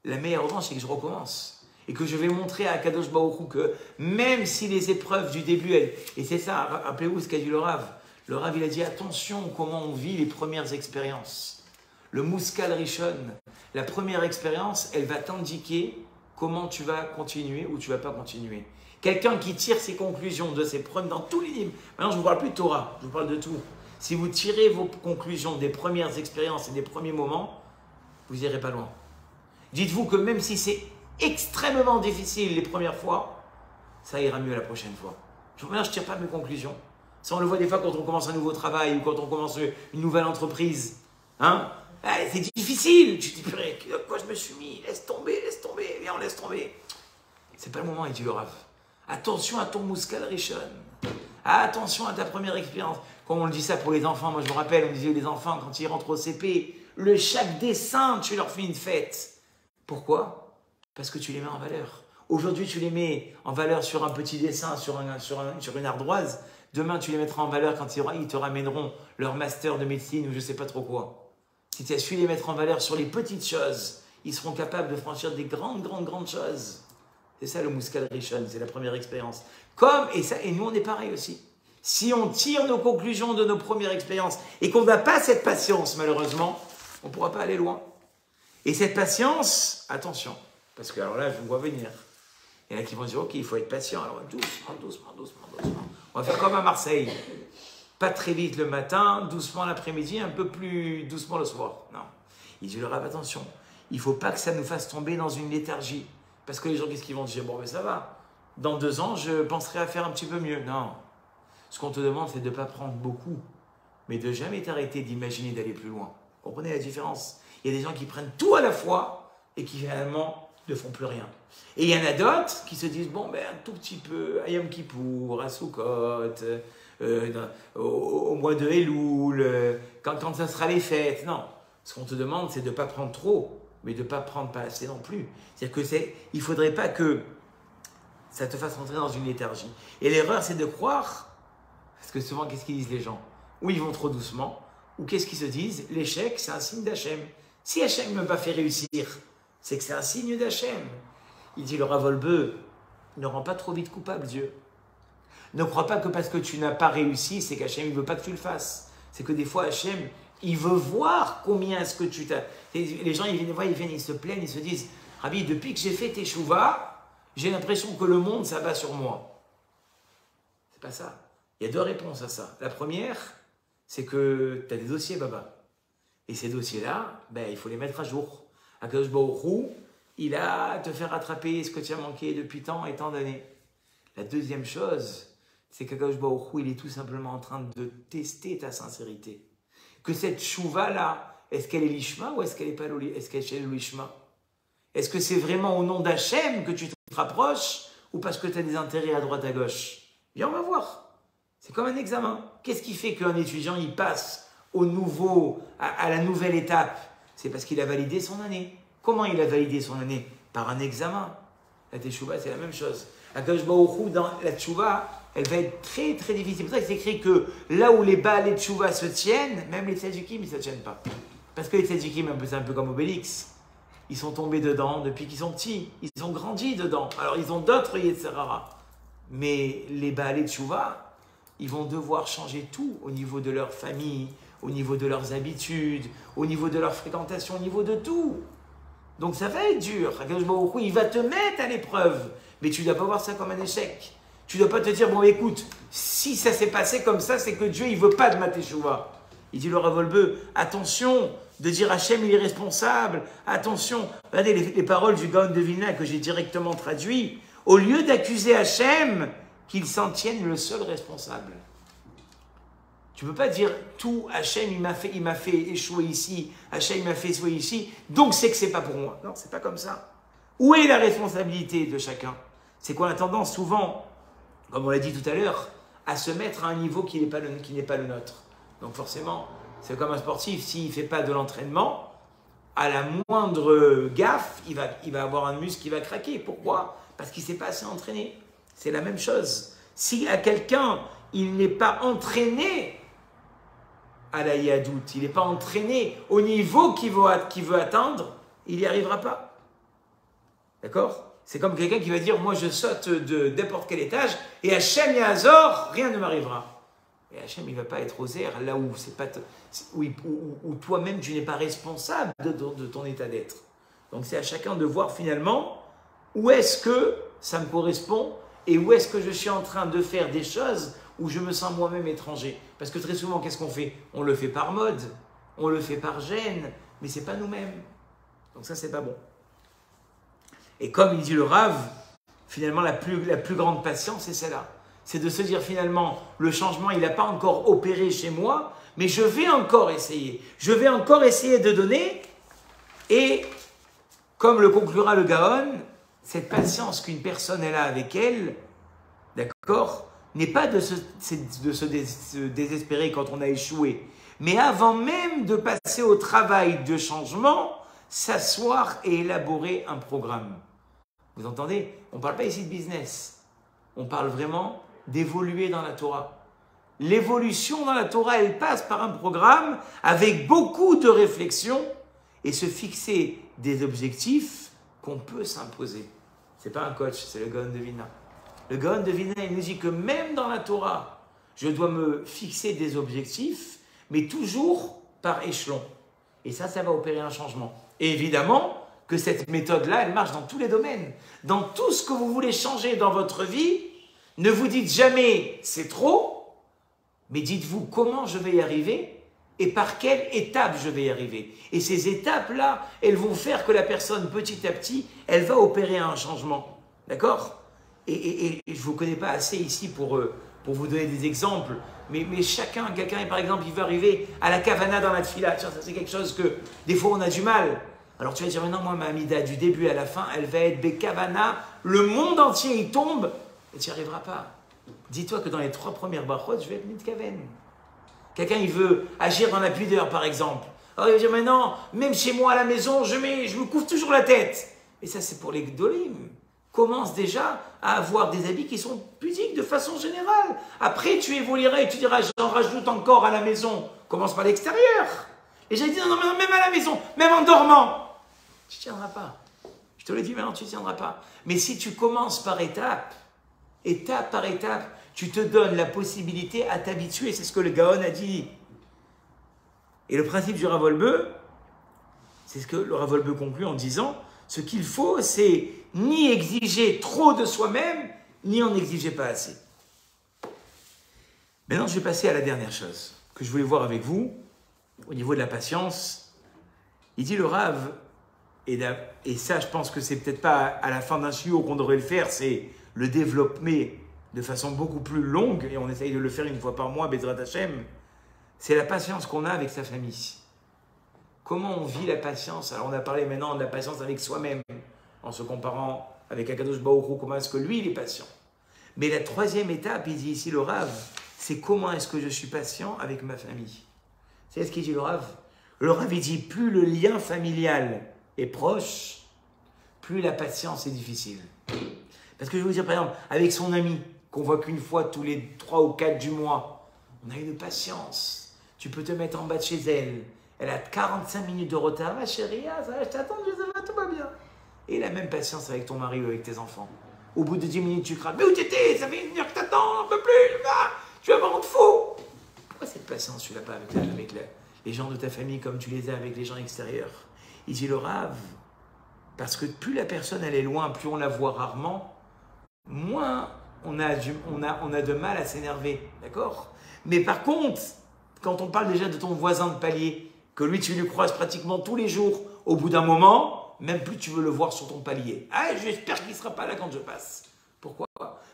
La meilleure revanche, c'est que je recommence. Et que je vais montrer à Kadosh Baruch Hu que même si les épreuves du début, et c'est ça, rappelez-vous ce qu'a dit le Rav. Le Rav, il a dit, attention comment on vit les premières expériences. Le Muskal Rishon, la première expérience, elle va t'indiquer comment tu vas continuer ou tu ne vas pas continuer. Quelqu'un qui tire ses conclusions de ses preuves dans tous les livres. Maintenant, je ne vous parle plus de Torah, je vous parle de tout. Si vous tirez vos conclusions des premières expériences et des premiers moments, vous n'irez pas loin. Dites-vous que même si c'est extrêmement difficile les premières fois, ça ira mieux la prochaine fois. Maintenant, je ne tire pas mes conclusions. Ça, on le voit des fois quand on commence un nouveau travail ou quand on commence une nouvelle entreprise. Hein? C'est difficile. Tu te dis, purée, quoi je me suis mis? Laisse tomber, viens, on laisse tomber. C'est pas le moment, il dit le Rav. Attention à ton Muskal Rishon. Attention à ta première expérience. Comme on le dit ça pour les enfants, moi je me rappelle, on disait les enfants, quand ils rentrent au CP, chaque dessin, tu leur fais une fête. Pourquoi? Parce que tu les mets en valeur. Aujourd'hui, tu les mets en valeur sur un petit dessin, sur une ardoise. Demain, tu les mettras en valeur quand ils te ramèneront leur master de médecine ou je ne sais pas trop quoi. Si tu as su les mettre en valeur sur les petites choses, ils seront capables de franchir des grandes choses. C'est ça le Muskal Rishon, c'est la première expérience. Et nous, on est pareil aussi. Si on tire nos conclusions de nos premières expériences et qu'on n'a pas cette patience, malheureusement, on ne pourra pas aller loin. Et cette patience, attention, parce que alors là, je vous vois venir. Il y en a qui vont dire, ok, il faut être patient. Alors doucement. On va faire comme à Marseille. Pas très vite le matin, doucement l'après-midi, un peu plus doucement le soir. Non. Il dit le Rav, attention, il ne faut pas que ça nous fasse tomber dans une léthargie. Parce que les gens, qu'est-ce qu'ils vont dire? Bon, mais ça va. Dans 2 ans, je penserai à faire un petit peu mieux. Non. Ce qu'on te demande, c'est de ne pas prendre beaucoup, mais de jamais t'arrêter d'imaginer d'aller plus loin. Vous comprenez la différence? Il y a des gens qui prennent tout à la fois et qui finalement ne font plus rien. Et il y en a d'autres qui se disent, bon, ben un tout petit peu, à Yom Kippour, à Sukkot, au mois de Elul, quand ça sera les fêtes. Non. Ce qu'on te demande, c'est de ne pas prendre trop, mais de ne pas prendre pas assez non plus. C'est-à-dire qu'il ne faudrait pas que ça te fasse rentrer dans une léthargie. Et l'erreur, c'est de croire, parce que souvent, qu'est-ce qu'ils disent les gens? Ou ils vont trop doucement, ou qu'est-ce qu'ils se disent? L'échec, c'est un signe d'Hachem. Si Hachem ne m'a pas fait réussir, c'est que c'est un signe d'Hachem. Il dit le Rav Wolbe, ne rends pas trop vite coupable Dieu. Ne crois pas que parce que tu n'as pas réussi, c'est qu'Hachem ne veut pas que tu le fasses. C'est que des fois, Hachem, il veut voir combien est-ce que tu t'as... Les gens, ils viennent, ils se plaignent, ils se disent, Rabbi, depuis que j'ai fait Teshuvah, j'ai l'impression que le monde s'abat sur moi. C'est pas ça. Il y a 2 réponses à ça. La première, c'est que tu as des dossiers, Baba. Et ces dossiers-là, ben, il faut les mettre à jour. Akadosh Baruch Hu, il a te fait rattraper ce que tu as manqué depuis tant et tant d'années. La deuxième chose, c'est qu'Akadosh Baruch Hu, il est tout simplement en train de tester ta sincérité. Que cette chouva-là, est-ce qu'elle est l'ishma ou est-ce qu'elle n'est pas l'ishma? Est-ce que c'est vraiment au nom d'Hachem que tu te te rapproches ou parce que tu as des intérêts à droite à gauche? Viens, on va voir. C'est comme un examen. Qu'est-ce qui fait qu'un étudiant il passe à la nouvelle étape? C'est parce qu'il a validé son année. Comment il a validé son année? Par un examen. La teshuva, c'est la même chose. Akadosh Baruch Hu, dans la teshuva, elle va être très très difficile. C'est pour ça que c'est écrit que là où les Baalei teshuva se tiennent, même les tzadikim, ils ne se tiennent pas. Parce que les tzadikim, c'est un peu comme Obélix. Ils sont tombés dedans depuis qu'ils sont petits. Ils ont grandi dedans. Alors ils ont d'autres Yetzirara. Mais les Baalei teshuva, ils vont devoir changer tout au niveau de leur famille, au niveau de leurs habitudes, au niveau de leur fréquentation, au niveau de tout. Donc ça va être dur. Akadosh Baruch Hu, il va te mettre à l'épreuve. Mais tu ne dois pas voir ça comme un échec. Tu ne dois pas te dire, bon écoute, si ça s'est passé comme ça, c'est que Dieu, il ne veut pas de ma teshuva. Il dit le Rav Wolbe, attention de dire Hachem, il est responsable. Attention. Regardez les paroles du Gaon de Vilna que j'ai directement traduit. Au lieu d'accuser Hachem, qu'il s'en tienne le seul responsable. Tu ne peux pas dire tout, Hachem il m'a fait échouer ici, Hachem il m'a fait échouer ici, donc c'est que c'est pas pour moi. Non, c'est pas comme ça. Où est la responsabilité de chacun? C'est qu'on a tendance souvent, comme on l'a dit tout à l'heure, à se mettre à un niveau qui n'est pas le nôtre. Donc forcément, c'est comme un sportif, s'il ne fait pas de l'entraînement, à la moindre gaffe, il va avoir un muscle qui va craquer. Pourquoi? Parce qu'il ne s'est pas assez entraîné. C'est la même chose. Si à quelqu'un, il n'est pas entraîné à la yadout, il n'est pas entraîné au niveau qu'il veut atteindre, il n'y arrivera pas. D'accord? C'est comme quelqu'un qui va dire, moi je saute de n'importe quel étage, et Hachem Yazor, rien ne m'arrivera. Et Hachem, il ne va pas être aux airs, là où, où toi-même tu n'es pas responsable de ton état d'être. Donc c'est à chacun de voir finalement où est-ce que ça me correspond et où est-ce que je suis en train de faire des choses où je me sens moi-même étranger. Parce que très souvent, qu'est-ce qu'on fait? On le fait par mode, on le fait par gêne, mais ce n'est pas nous-mêmes. Donc ça, c'est pas bon. Et comme il dit le Rav, finalement, la plus grande patience, c'est celle-là. C'est de se dire finalement, le changement, il n'a pas encore opéré chez moi, mais je vais encore essayer. Je vais encore essayer de donner. Et comme le conclura le Gaon, cette patience qu'une personne elle a avec elle, d'accord, n'est pas de se désespérer quand on a échoué, mais avant même de passer au travail de changement, s'asseoir et élaborer un programme. Vous entendez? On ne parle pas ici de business. On parle vraiment d'évoluer dans la Torah. L'évolution dans la Torah, elle passe par un programme avec beaucoup de réflexion et se fixer des objectifs qu'on peut s'imposer. Ce n'est pas un coach, c'est le Gaon de Vilna. Le Gaon de Vilna, il nous dit que même dans la Torah, je dois me fixer des objectifs, mais toujours par échelon. Et ça va opérer un changement. Et évidemment que cette méthode-là, elle marche dans tous les domaines. Dans tout ce que vous voulez changer dans votre vie, ne vous dites jamais « c'est trop », mais dites-vous comment je vais y arriver et par quelle étape je vais y arriver. Et ces étapes-là, elles vont faire que la personne, petit à petit, elle va opérer un changement. D'accord? Et je ne vous connais pas assez ici pour vous donner des exemples, mais quelqu'un, par exemple, il veut arriver à la kavana dans la tfila. Ça, c'est quelque chose que, des fois, on a du mal. Alors tu vas dire, maintenant, moi, ma amida, du début à la fin, elle va être bekavana, le monde entier, il tombe, et tu n'y arriveras pas. Dis-toi que dans les 3 premières brachot, je vais être mitkaven. Quelqu'un, il veut agir dans la pudeur, par exemple. Alors il va dire, maintenant, même chez moi à la maison, je me couvre toujours la tête. Et ça, c'est pour les gdolim. Commence déjà à avoir des habits qui sont pudiques de façon générale. Après, tu évolueras et tu diras, j'en rajoute encore à la maison. Commence par l'extérieur. Et j'ai dit, non, même à la maison, même en dormant, tu ne tiendras pas. Je te le dis maintenant, tu ne tiendras pas. Mais si tu commences par étape par étape, tu te donnes la possibilité à t'habituer. C'est ce que le Gaon a dit. Et le principe du Rav Wolbe, c'est ce que le Rav Wolbe conclut en disant, ce qu'il faut, c'est ni exiger trop de soi-même, ni en exiger pas assez. Maintenant, je vais passer à la dernière chose que je voulais voir avec vous, au niveau de la patience. Il dit le Rav, et ça, je pense que c'est peut-être pas à la fin d'un shiur qu'on devrait le faire, c'est le développer de façon beaucoup plus longue, et on essaye de le faire une fois par mois, Bezrat Hashem, c'est la patience qu'on a avec sa famille. Comment on vit la patience? Alors on a parlé maintenant de la patience avec soi-même, en se comparant avec Akadosh Baruch Hu, comment est-ce que lui, il est patient. Mais la troisième étape, il dit ici le Rav, c'est comment est-ce que je suis patient avec ma famille. C'est ce qu'il dit le Rav. Le Rav, il dit, plus le lien familial est proche, plus la patience est difficile. Parce que je vais vous dire, par exemple, avec son ami, qu'on voit qu'une fois tous les 3 ou 4 du mois, on a une patience. Tu peux te mettre en bas de chez elle. Elle a 45 minutes de retard. Ma chérie, ça va, je t'attends, tout va bien. Et la même patience avec ton mari ou avec tes enfants. Au bout de 10 minutes, tu craques. Mais où t'étais? Ça fait 1 heure que t'attends, on ne peut plus. Tu vas me rendre fou. Pourquoi cette patience, tu l'as pas avec les gens de ta famille comme tu les as avec les gens extérieurs? Il dit le Rav, parce que plus la personne elle est loin, plus on la voit rarement, moins on a de mal à s'énerver, d'accord? Mais par contre, quand on parle déjà de ton voisin de palier, que lui tu lui croises pratiquement tous les jours, au bout d'un moment, même plus tu veux le voir sur ton palier. Ah, j'espère qu'il ne sera pas là quand je passe. Pourquoi?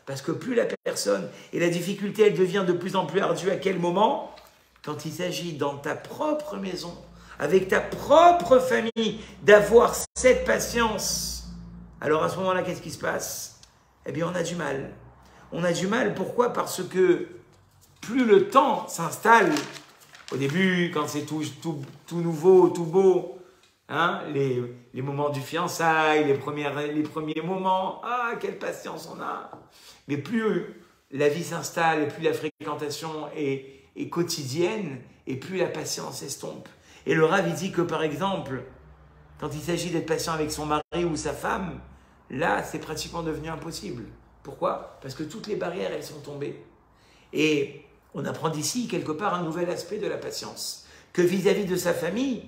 Parce que plus la personne, et la difficulté elle devient de plus en plus ardue, à quel moment? Quand il s'agit dans ta propre maison, avec ta propre famille, d'avoir cette patience. Alors à ce moment-là, qu'est-ce qui se passe? Eh bien, on a du mal. On a du mal, pourquoi? Parce que plus le temps s'installe, au début, quand c'est tout nouveau, tout beau, hein, les moments du fiançailles, les premiers moments, ah, quelle patience on a. Mais plus la vie s'installe et plus la fréquentation est quotidienne, et plus la patience estompe. Et le Rav, il dit que, par exemple, quand il s'agit d'être patient avec son mari ou sa femme, là, c'est pratiquement devenu impossible. Pourquoi? Parce que toutes les barrières, elles sont tombées. Et on apprend d'ici, quelque part, un nouvel aspect de la patience. Que vis-à-vis de sa famille,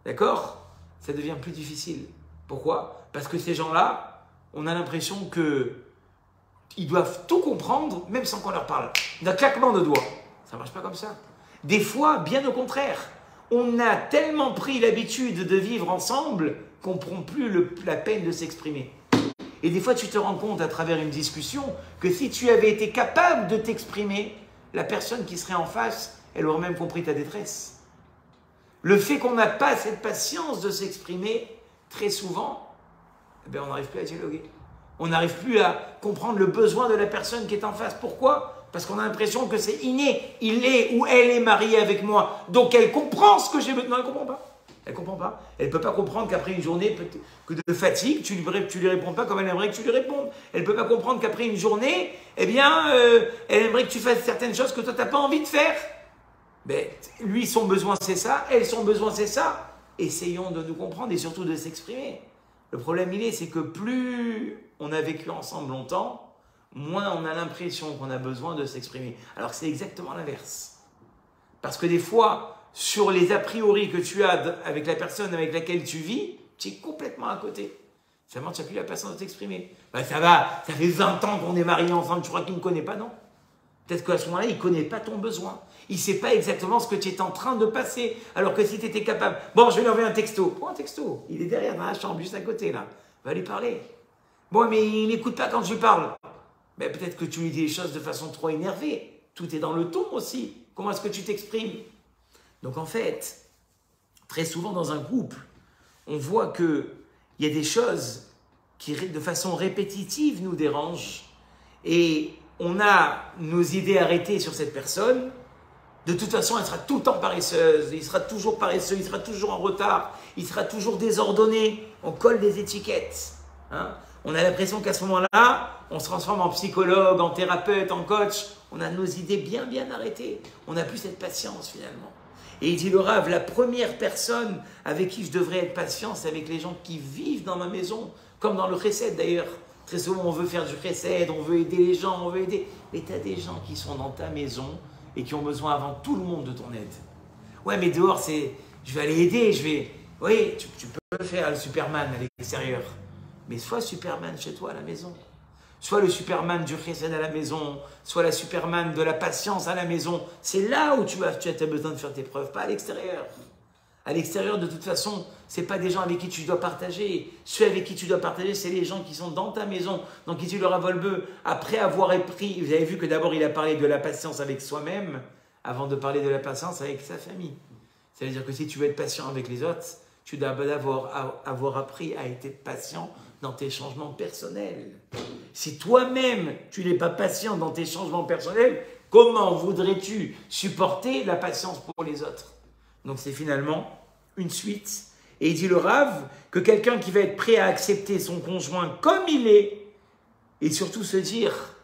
d'accord, ça devient plus difficile. Pourquoi? Parce que ces gens-là, on a l'impression qu'ils doivent tout comprendre, même sans qu'on leur parle. D'un claquement de doigts. Ça ne marche pas comme ça. Des fois, bien au contraire, on a tellement pris l'habitude de vivre ensemble qu'on ne prend plus la peine de s'exprimer. Et des fois, tu te rends compte à travers une discussion que si tu avais été capable de t'exprimer, la personne qui serait en face, elle aurait même compris ta détresse. Le fait qu'on n'a pas cette patience de s'exprimer, très souvent, eh bien, on n'arrive plus à dialoguer. On n'arrive plus à comprendre le besoin de la personne qui est en face. Pourquoi? Parce qu'on a l'impression que c'est inné. Il est ou elle est mariée avec moi. Donc elle comprend ce que j'ai besoin. Non, elle ne comprend pas. Elle ne comprend pas. Elle ne peut pas comprendre qu'après une journée de fatigue, tu lui réponds pas comme elle aimerait que tu lui répondes. Elle ne peut pas comprendre qu'après une journée, eh bien, elle aimerait que tu fasses certaines choses que toi, tu n'as pas envie de faire. Mais lui, son besoin, c'est ça. Elle, son besoin, c'est ça. Essayons de nous comprendre et surtout de s'exprimer. Le problème, c'est que plus on a vécu ensemble longtemps, moins on a l'impression qu'on a besoin de s'exprimer. Alors que c'est exactement l'inverse. Parce que des fois, sur les a priori que tu as avec la personne avec laquelle tu vis, tu es complètement à côté. Seulement, tu n'as plus la patience de t'exprimer. Ben, ça va, ça fait 20 ans qu'on est mariés ensemble, tu crois qu'il ne me connaît pas, non? Peut-être qu'à ce moment-là, il ne connaît pas ton besoin. Il ne sait pas exactement ce que tu es en train de passer. Alors que si tu étais capable, bon, je vais lui envoyer un texto. Oh, un texto, il est derrière dans la chambre, juste à côté, là. Va lui parler. Bon, mais il n'écoute pas quand je lui parle. Mais peut-être que tu lui dis les choses de façon trop énervée. Tout est dans le ton aussi. Comment est-ce que tu t'exprimes? Donc en fait, très souvent dans un couple, on voit qu'il y a des choses qui, de façon répétitive, nous dérangent. Et on a nos idées arrêtées sur cette personne. De toute façon, elle sera tout le temps paresseuse. Il sera toujours paresseux, il sera toujours en retard. Il sera toujours désordonné. On colle des étiquettes. Hein? On a l'impression qu'à ce moment-là, on se transforme en psychologue, en thérapeute, en coach. On a nos idées bien arrêtées. On n'a plus cette patience finalement. Et il dit le Rav, la première personne avec qui je devrais être patient, c'est avec les gens qui vivent dans ma maison, comme dans le chesed d'ailleurs. Très souvent, on veut faire du chesed, on veut aider les gens, on veut aider. Mais tu as des gens qui sont dans ta maison et qui ont besoin avant tout le monde de ton aide. Ouais, mais dehors, je vais aller aider, Oui, tu peux faire le Superman à l'extérieur. Mais soit Superman chez toi à la maison, soit le Superman du chesed à la maison, soit la Superman de la patience à la maison. C'est là où tu as besoin de faire tes preuves, pas à l'extérieur. À l'extérieur, de toute façon, ce n'est pas des gens avec qui tu dois partager. Ceux avec qui tu dois partager, c'est les gens qui sont dans ta maison, dans qui tu leur as volé, après avoir appris. Vous avez vu que d'abord, il a parlé de la patience avec soi-même, avant de parler de la patience avec sa famille. Ça veut dire que si tu veux être patient avec les autres, tu dois d'abord avoir appris à être patient dans tes changements personnels. Si toi-même, tu n'es pas patient dans tes changements personnels, comment voudrais-tu supporter la patience pour les autres? Donc c'est finalement une suite. Et il dit le Rav que quelqu'un qui va être prêt à accepter son conjoint comme il est, et surtout se dire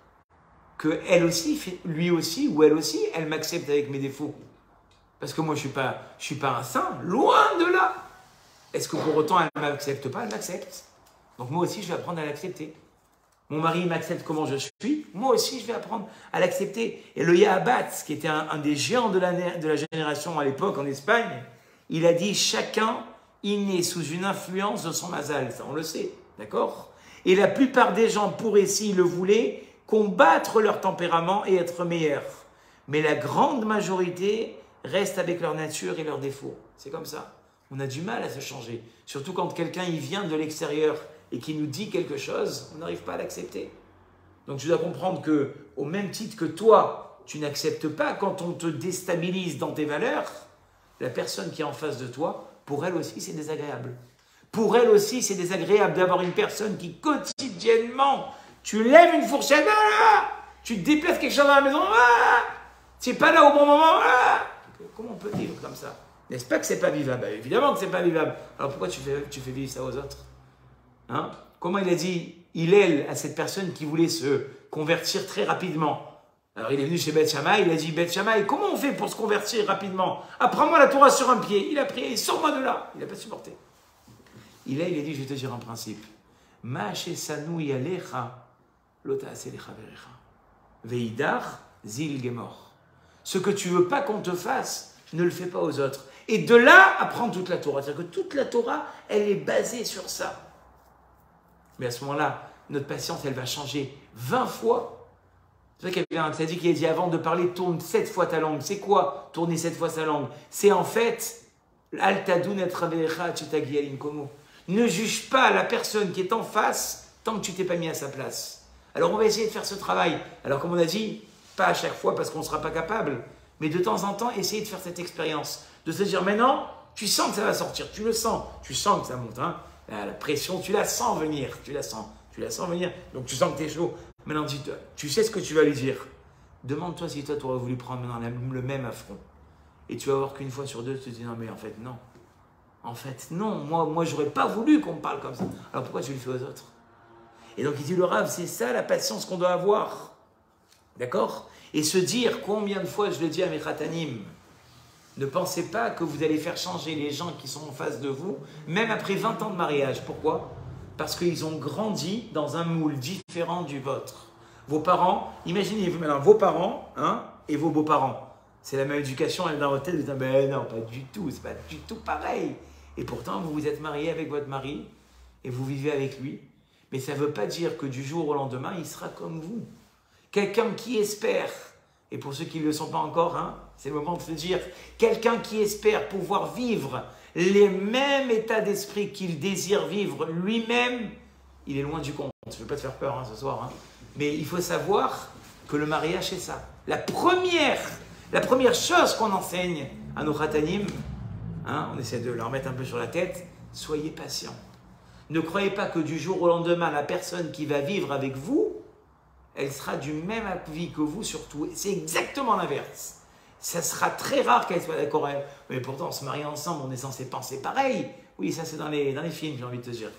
que elle aussi, lui aussi ou elle aussi, elle m'accepte avec mes défauts. Parce que moi je suis pas un saint, loin de là. Est-ce que pour autant elle ne m'accepte pas? Elle m'accepte. Donc moi aussi je vais apprendre à l'accepter. Mon mari m'accepte comment je suis, moi aussi je vais apprendre à l'accepter. Et le Yahabat, qui était un des géants de la génération à l'époque en Espagne, il a dit chacun il naît sous une influence de son mazal, ça on le sait, d'accord? Et la plupart des gens pourraient, s'ils le voulaient, combattre leur tempérament et être meilleurs. Mais la grande majorité reste avec leur nature et leurs défauts. C'est comme ça. On a du mal à se changer. Surtout quand quelqu'un il vient de l'extérieur et qui nous dit quelque chose, on n'arrive pas à l'accepter. Donc tu dois comprendre que, au même titre que toi, tu n'acceptes pas quand on te déstabilise dans tes valeurs, la personne qui est en face de toi, pour elle aussi, c'est désagréable. Pour elle aussi, c'est désagréable d'avoir une personne qui, quotidiennement, tu lèves une fourchette, tu déplaces quelque chose dans la maison, tu n'es pas là au bon moment. Comment on peut vivre comme ça? N'est-ce pas que c'est pas vivable? Bah, évidemment que c'est pas vivable. Alors pourquoi tu fais vivre ça aux autres? Hein? Comment il a dit Hillel à cette personne qui voulait se convertir très rapidement? Alors il est venu chez Beth Shammai, il a dit Beth Shammai, comment on fait pour se convertir rapidement? Apprends-moi la Torah sur un pied. Il a prié, sors-moi de là. Il n'a pas supporté. Il a dit, je vais te dire un principe. Ma shesanu yalecha lota aselecha verecha. Veidar zil gemor. Ce que tu veux pas qu'on te fasse, ne le fais pas aux autres. Et de là, apprends toute la Torah. C'est-à-dire que toute la Torah, elle est basée sur ça. Mais à ce moment-là, notre patience, elle va changer 20 fois. C'est vrai qu'il y avait un tzaddik qui a dit avant de parler, tourne 7 fois ta langue. C'est quoi tourner 7 fois sa langue? C'est en fait, al tadun et travecha chitagi alinkomo. Ne juge pas la personne qui est en face tant que tu t'es pas mis à sa place. Alors on va essayer de faire ce travail. Alors comme on a dit, pas à chaque fois parce qu'on ne sera pas capable, mais de temps en temps, essayer de faire cette expérience. De se dire maintenant, tu sens que ça va sortir, tu le sens, tu sens que ça monte. Hein. La pression, tu la sens venir, tu la sens venir. Donc tu sens que tu es chaud. Maintenant, tu sais ce que tu vas lui dire. Demande-toi si toi, tu aurais voulu prendre maintenant le même affront. Et tu vas voir qu'une fois sur deux, tu te dis non, mais en fait, non. En fait, non, moi j'aurais pas voulu qu'on me parle comme ça. Alors pourquoi tu le fais aux autres? Et donc il dit le Rav, c'est ça la patience qu'on doit avoir. D'accord? Et se dire, combien de fois je le dis à mes khatanim, ne pensez pas que vous allez faire changer les gens qui sont en face de vous, même après 20 ans de mariage. Pourquoi? Parce qu'ils ont grandi dans un moule différent du vôtre. Vos parents, imaginez-vous maintenant vos parents et vos beaux-parents. C'est la même éducation, elle est dans votre tête, vous dites, ben non, pas du tout, c'est pas du tout pareil. Et pourtant, vous vous êtes marié avec votre mari et vous vivez avec lui. Mais ça ne veut pas dire que du jour au lendemain, il sera comme vous. Quelqu'un qui espère, et pour ceux qui ne le sont pas encore, c'est le moment de se dire, quelqu'un qui espère pouvoir vivre les mêmes états d'esprit qu'il désire vivre lui-même, il est loin du compte. Je ne veux pas te faire peur ce soir, mais il faut savoir que le mariage, c'est ça. La première chose qu'on enseigne à nos khatanim, on essaie de leur mettre un peu sur la tête, soyez patients. Ne croyez pas que du jour au lendemain, la personne qui va vivre avec vous, elle sera du même avis que vous surtout. C'est exactement l'inverse. Ça sera très rare qu'elle soit d'accord avec. Mais pourtant, on se marie ensemble, on est censé penser pareil. Oui, ça c'est dans les films, j'ai envie de te dire.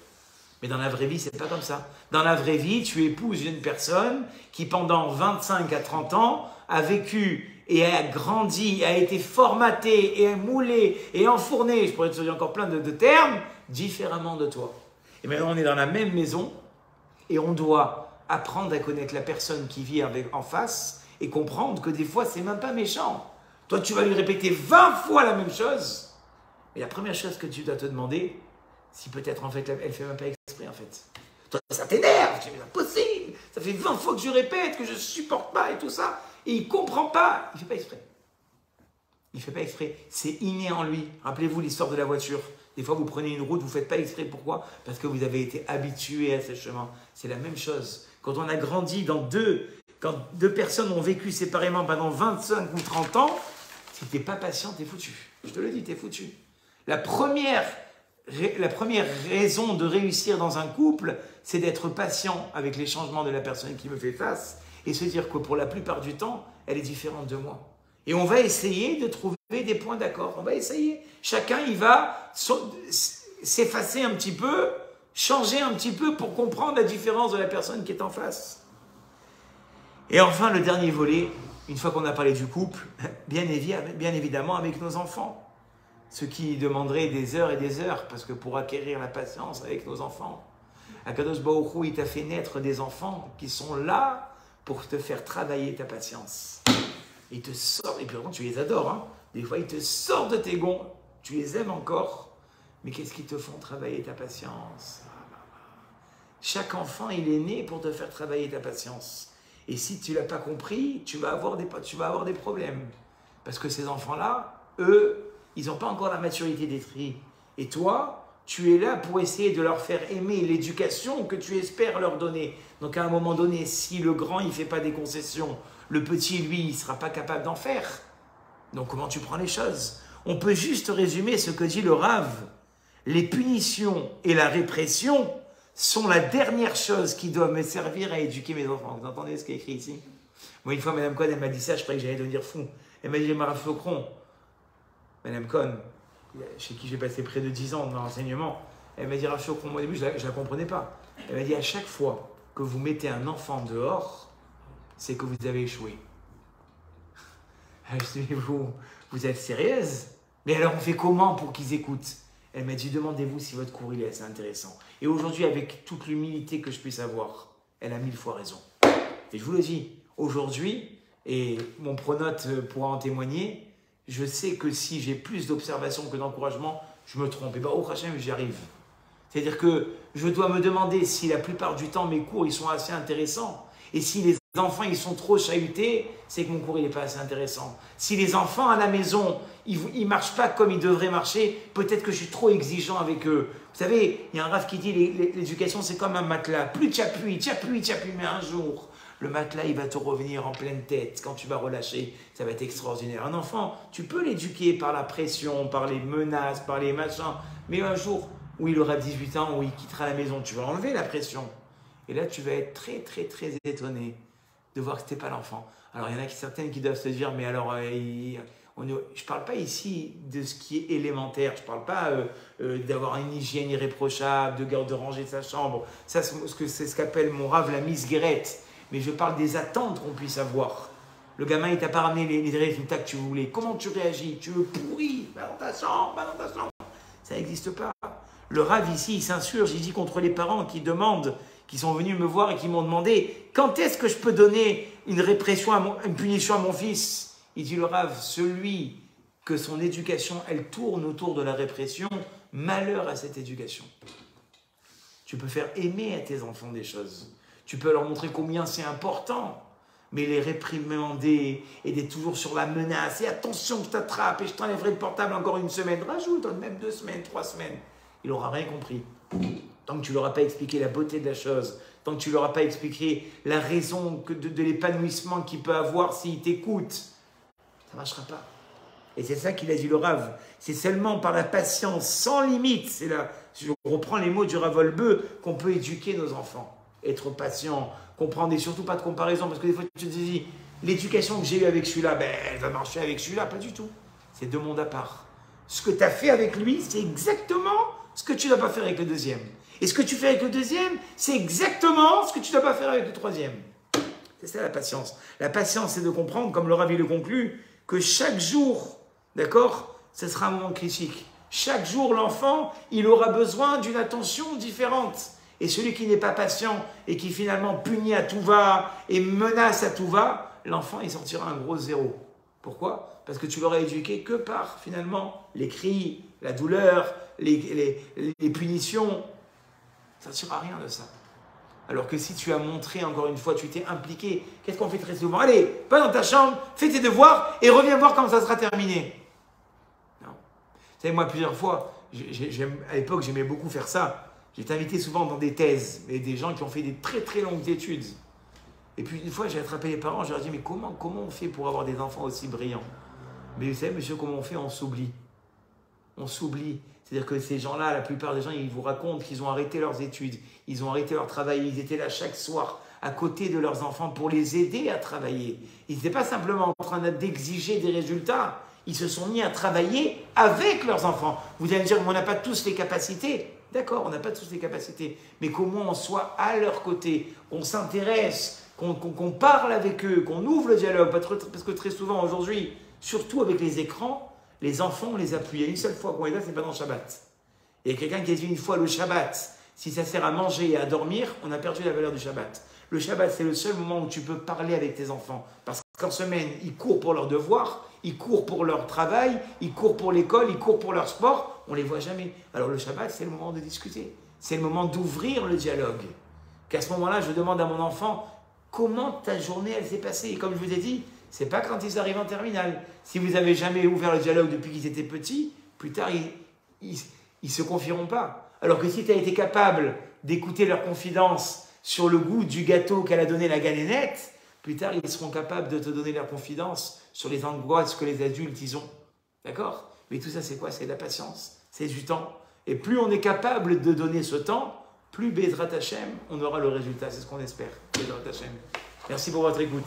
Mais dans la vraie vie, c'est pas comme ça. Dans la vraie vie, tu épouses une personne qui pendant 25 à 30 ans a vécu et a grandi, a été formaté et moulé et enfourné, je pourrais te dire encore plein de termes, différemment de toi. Et maintenant, on est dans la même maison et on doit apprendre à connaître la personne qui vit en face et comprendre que des fois, c'est même pas méchant. Toi, tu vas lui répéter 20 fois la même chose. Et la première chose que tu dois te demander, si peut-être en fait, elle fait même pas exprès en fait. Toi, ça t'énerve, c'est impossible. Ça fait 20 fois que je répète, que je supporte pas et tout ça. Et il comprend pas. Il fait pas exprès. Il fait pas exprès. C'est inné en lui. Rappelez-vous l'histoire de la voiture. Des fois, vous prenez une route, vous faites pas exprès. Pourquoi? Parce que vous avez été habitué à ce chemin. C'est la même chose. Quand on a grandi quand deux personnes ont vécu séparément pendant 25 ou 30 ans, si tu n'es pas patient, tu es foutu. Je te le dis, tu es foutu. La première la première raison de réussir dans un couple, c'est d'être patient avec les changements de la personne qui me fait face et se dire que pour la plupart du temps, elle est différente de moi. Et on va essayer de trouver des points d'accord. On va essayer. Chacun, il va s'effacer un petit peu, changer un petit peu pour comprendre la différence de la personne qui est en face. Et enfin, le dernier volet, une fois qu'on a parlé du couple, bien évidemment avec nos enfants. Ce qui demanderait des heures et des heures, parce que pour acquérir la patience avec nos enfants, Akadosh Baruch Hu, il t'a fait naître des enfants qui sont là pour te faire travailler ta patience. Ils te sortent, et puis tu les adores, hein. Des fois ils te sortent de tes gonds, tu les aimes encore, mais qu'est-ce qu'ils te font travailler ta patience? Chaque enfant, il est né pour te faire travailler ta patience. Et si tu ne l'as pas compris, tu vas avoir des problèmes. Parce que ces enfants-là, eux, ils n'ont pas encore la maturité d'esprit. Et toi, tu es là pour essayer de leur faire aimer l'éducation que tu espères leur donner. Donc à un moment donné, si le grand, il ne fait pas des concessions, le petit, lui, il ne sera pas capable d'en faire. Donc comment tu prends les choses? On peut juste résumer ce que dit le Rav. Les punitions et la répression sont la dernière chose qui doit me servir à éduquer mes enfants. Vous entendez ce qui est écrit ici? Moi, une fois, Mme Cohen, elle m'a dit ça, je croyais que j'allais devenir fou. Elle m'a dit, Rav Flocron, Mme Cohen, chez qui j'ai passé près de 10 ans dans l'enseignement, elle m'a dit, Rav Flocron, moi au début, je ne la comprenais pas. Elle m'a dit, à chaque fois que vous mettez un enfant dehors, c'est que vous avez échoué. Je me suis dit, vous êtes sérieuse? Mais alors, on fait comment pour qu'ils écoutent? Elle m'a dit, demandez-vous si votre cours il est assez intéressant. Et aujourd'hui, avec toute l'humilité que je puisse avoir, elle a 1000 fois raison. Et je vous le dis, aujourd'hui, et mon pronote pourra en témoigner, je sais que si j'ai plus d'observation que d'encouragement, je me trompe. Et bien, au Hachem, j'y arrive. C'est-à-dire que je dois me demander si la plupart du temps, mes cours, ils sont assez intéressants. Et si les enfants, ils sont trop chahutés, c'est que mon cours, il n'est pas assez intéressant. Si les enfants à la maison, ils ne marchent pas comme ils devraient marcher, peut-être que je suis trop exigeant avec eux. Vous savez, il y a un Rav qui dit l'éducation, c'est comme un matelas. Plus tu appuies, mais un jour, le matelas, il va te revenir en pleine tête. Quand tu vas relâcher, ça va être extraordinaire. Un enfant, tu peux l'éduquer par la pression, par les menaces, par les machins, mais un jour où il aura 18 ans, où il quittera la maison, tu vas enlever la pression. Et là, tu vas être très, très, très étonné de voir que ce n'était pas l'enfant. Alors, il y en a certaines qui doivent se dire, mais alors, je ne parle pas ici de ce qui est élémentaire. Je ne parle pas d'avoir une hygiène irréprochable, de ranger sa chambre. Ça, c'est ce qu'appelle mon Rav la misguérette. Mais je parle des attentes qu'on puisse avoir. Le gamin, il t'a pas ramené les résultats que tu voulais. Comment tu réagis? Tu veux pourri? Va dans ta chambre, va dans ta chambre. Ça n'existe pas. Le Rav ici, il s'insurge, il dit contre les parents qui demandent, qui sont venus me voir et qui m'ont demandé quand est-ce que je peux donner une répression, une punition à mon fils? Il dit le Rav, celui que son éducation, elle tourne autour de la répression, malheur à cette éducation. Tu peux faire aimer à tes enfants des choses. Tu peux leur montrer combien c'est important. Mais les réprimander et d'être toujours sur la menace, et attention que je t'attrape et je t'enlèverai le portable encore une semaine, rajoute même 2 semaines, 3 semaines. Il n'aura rien compris. Tant que tu ne leur as pas expliqué la beauté de la chose, tant que tu ne leur as pas expliqué la raison de l'épanouissement qu'il peut avoir s'il t'écoute, ça ne marchera pas. Et c'est ça qu'il a dit le Rav. C'est seulement par la patience sans limite, c'est là, je reprends les mots du Rav Olbeux, qu'on peut éduquer nos enfants. Être patient, comprendre et surtout pas de comparaison, parce que des fois tu te dis, l'éducation que j'ai eue avec celui-là, elle va marcher avec celui-là, pas du tout. C'est 2 mondes à part. Ce que tu as fait avec lui, c'est exactement ce que tu ne dois pas faire avec le deuxième. Et ce que tu fais avec le deuxième, c'est exactement ce que tu ne dois pas faire avec le troisième. C'est ça la patience. La patience, c'est de comprendre, comme le Rav le conclut, que chaque jour, d'accord, ce sera un moment critique. Chaque jour, l'enfant, il aura besoin d'une attention différente. Et celui qui n'est pas patient et qui finalement punit à tout va et menace à tout va, l'enfant, il sortira un gros 0. Pourquoi? Parce que tu l'auras éduqué que par, finalement, les cris, la douleur, les punitions. Ça ne sortira rien de ça. Alors que si tu as montré, encore une fois, tu t'es impliqué, qu'est-ce qu'on fait très souvent? Allez, va dans ta chambre, fais tes devoirs et reviens voir quand ça sera terminé. Non. Vous savez, moi, plusieurs fois, à l'époque, j'aimais beaucoup faire ça. J'étais invité souvent dans des thèses, et des gens qui ont fait des très très longues études. Et puis une fois, j'ai attrapé les parents, je leur ai dit, mais comment on fait pour avoir des enfants aussi brillants? Mais vous savez, monsieur, comment on fait? On s'oublie. on s'oublie. C'est-à-dire que ces gens-là, la plupart des gens, ils vous racontent qu'ils ont arrêté leurs études, ils ont arrêté leur travail, ils étaient là chaque soir à côté de leurs enfants pour les aider à travailler. Ils n'étaient pas simplement en train d'exiger des résultats, ils se sont mis à travailler avec leurs enfants. Vous allez me dire, on n'a pas tous les capacités. D'accord, on n'a pas tous les capacités, mais qu'au moins on soit à leur côté, qu'on s'intéresse, qu'on parle avec eux, qu'on ouvre le dialogue, parce que très souvent aujourd'hui, surtout avec les écrans, les enfants, on les appuie. Il y a une seule fois qu'on est là, c'est pas dans le Shabbat. Il y a quelqu'un qui a dit une fois le Shabbat, si ça sert à manger et à dormir, on a perdu la valeur du Shabbat. Le Shabbat, c'est le seul moment où tu peux parler avec tes enfants. Parce qu'en semaine, ils courent pour leurs devoirs, ils courent pour leur travail, ils courent pour l'école, ils courent pour leur sport. On ne les voit jamais. Alors le Shabbat, c'est le moment de discuter. C'est le moment d'ouvrir le dialogue. Qu'à ce moment-là, je demande à mon enfant, comment ta journée, elle s'est passée? Et comme je vous ai dit, c'est pas quand ils arrivent en terminale. Si vous n'avez jamais ouvert le dialogue depuis qu'ils étaient petits, plus tard, ils se confieront pas. Alors que si tu as été capable d'écouter leurs confidences sur le goût du gâteau qu'elle a donné la galénette, plus tard, ils seront capables de te donner leur confidence sur les angoisses que les adultes, ils ont. D'accord? Mais tout ça, c'est quoi? C'est de la patience, c'est du temps. Et plus on est capable de donner ce temps, plus Bezrat Hashem, on aura le résultat. C'est ce qu'on espère. Bezrat Hashem. Merci pour votre écoute.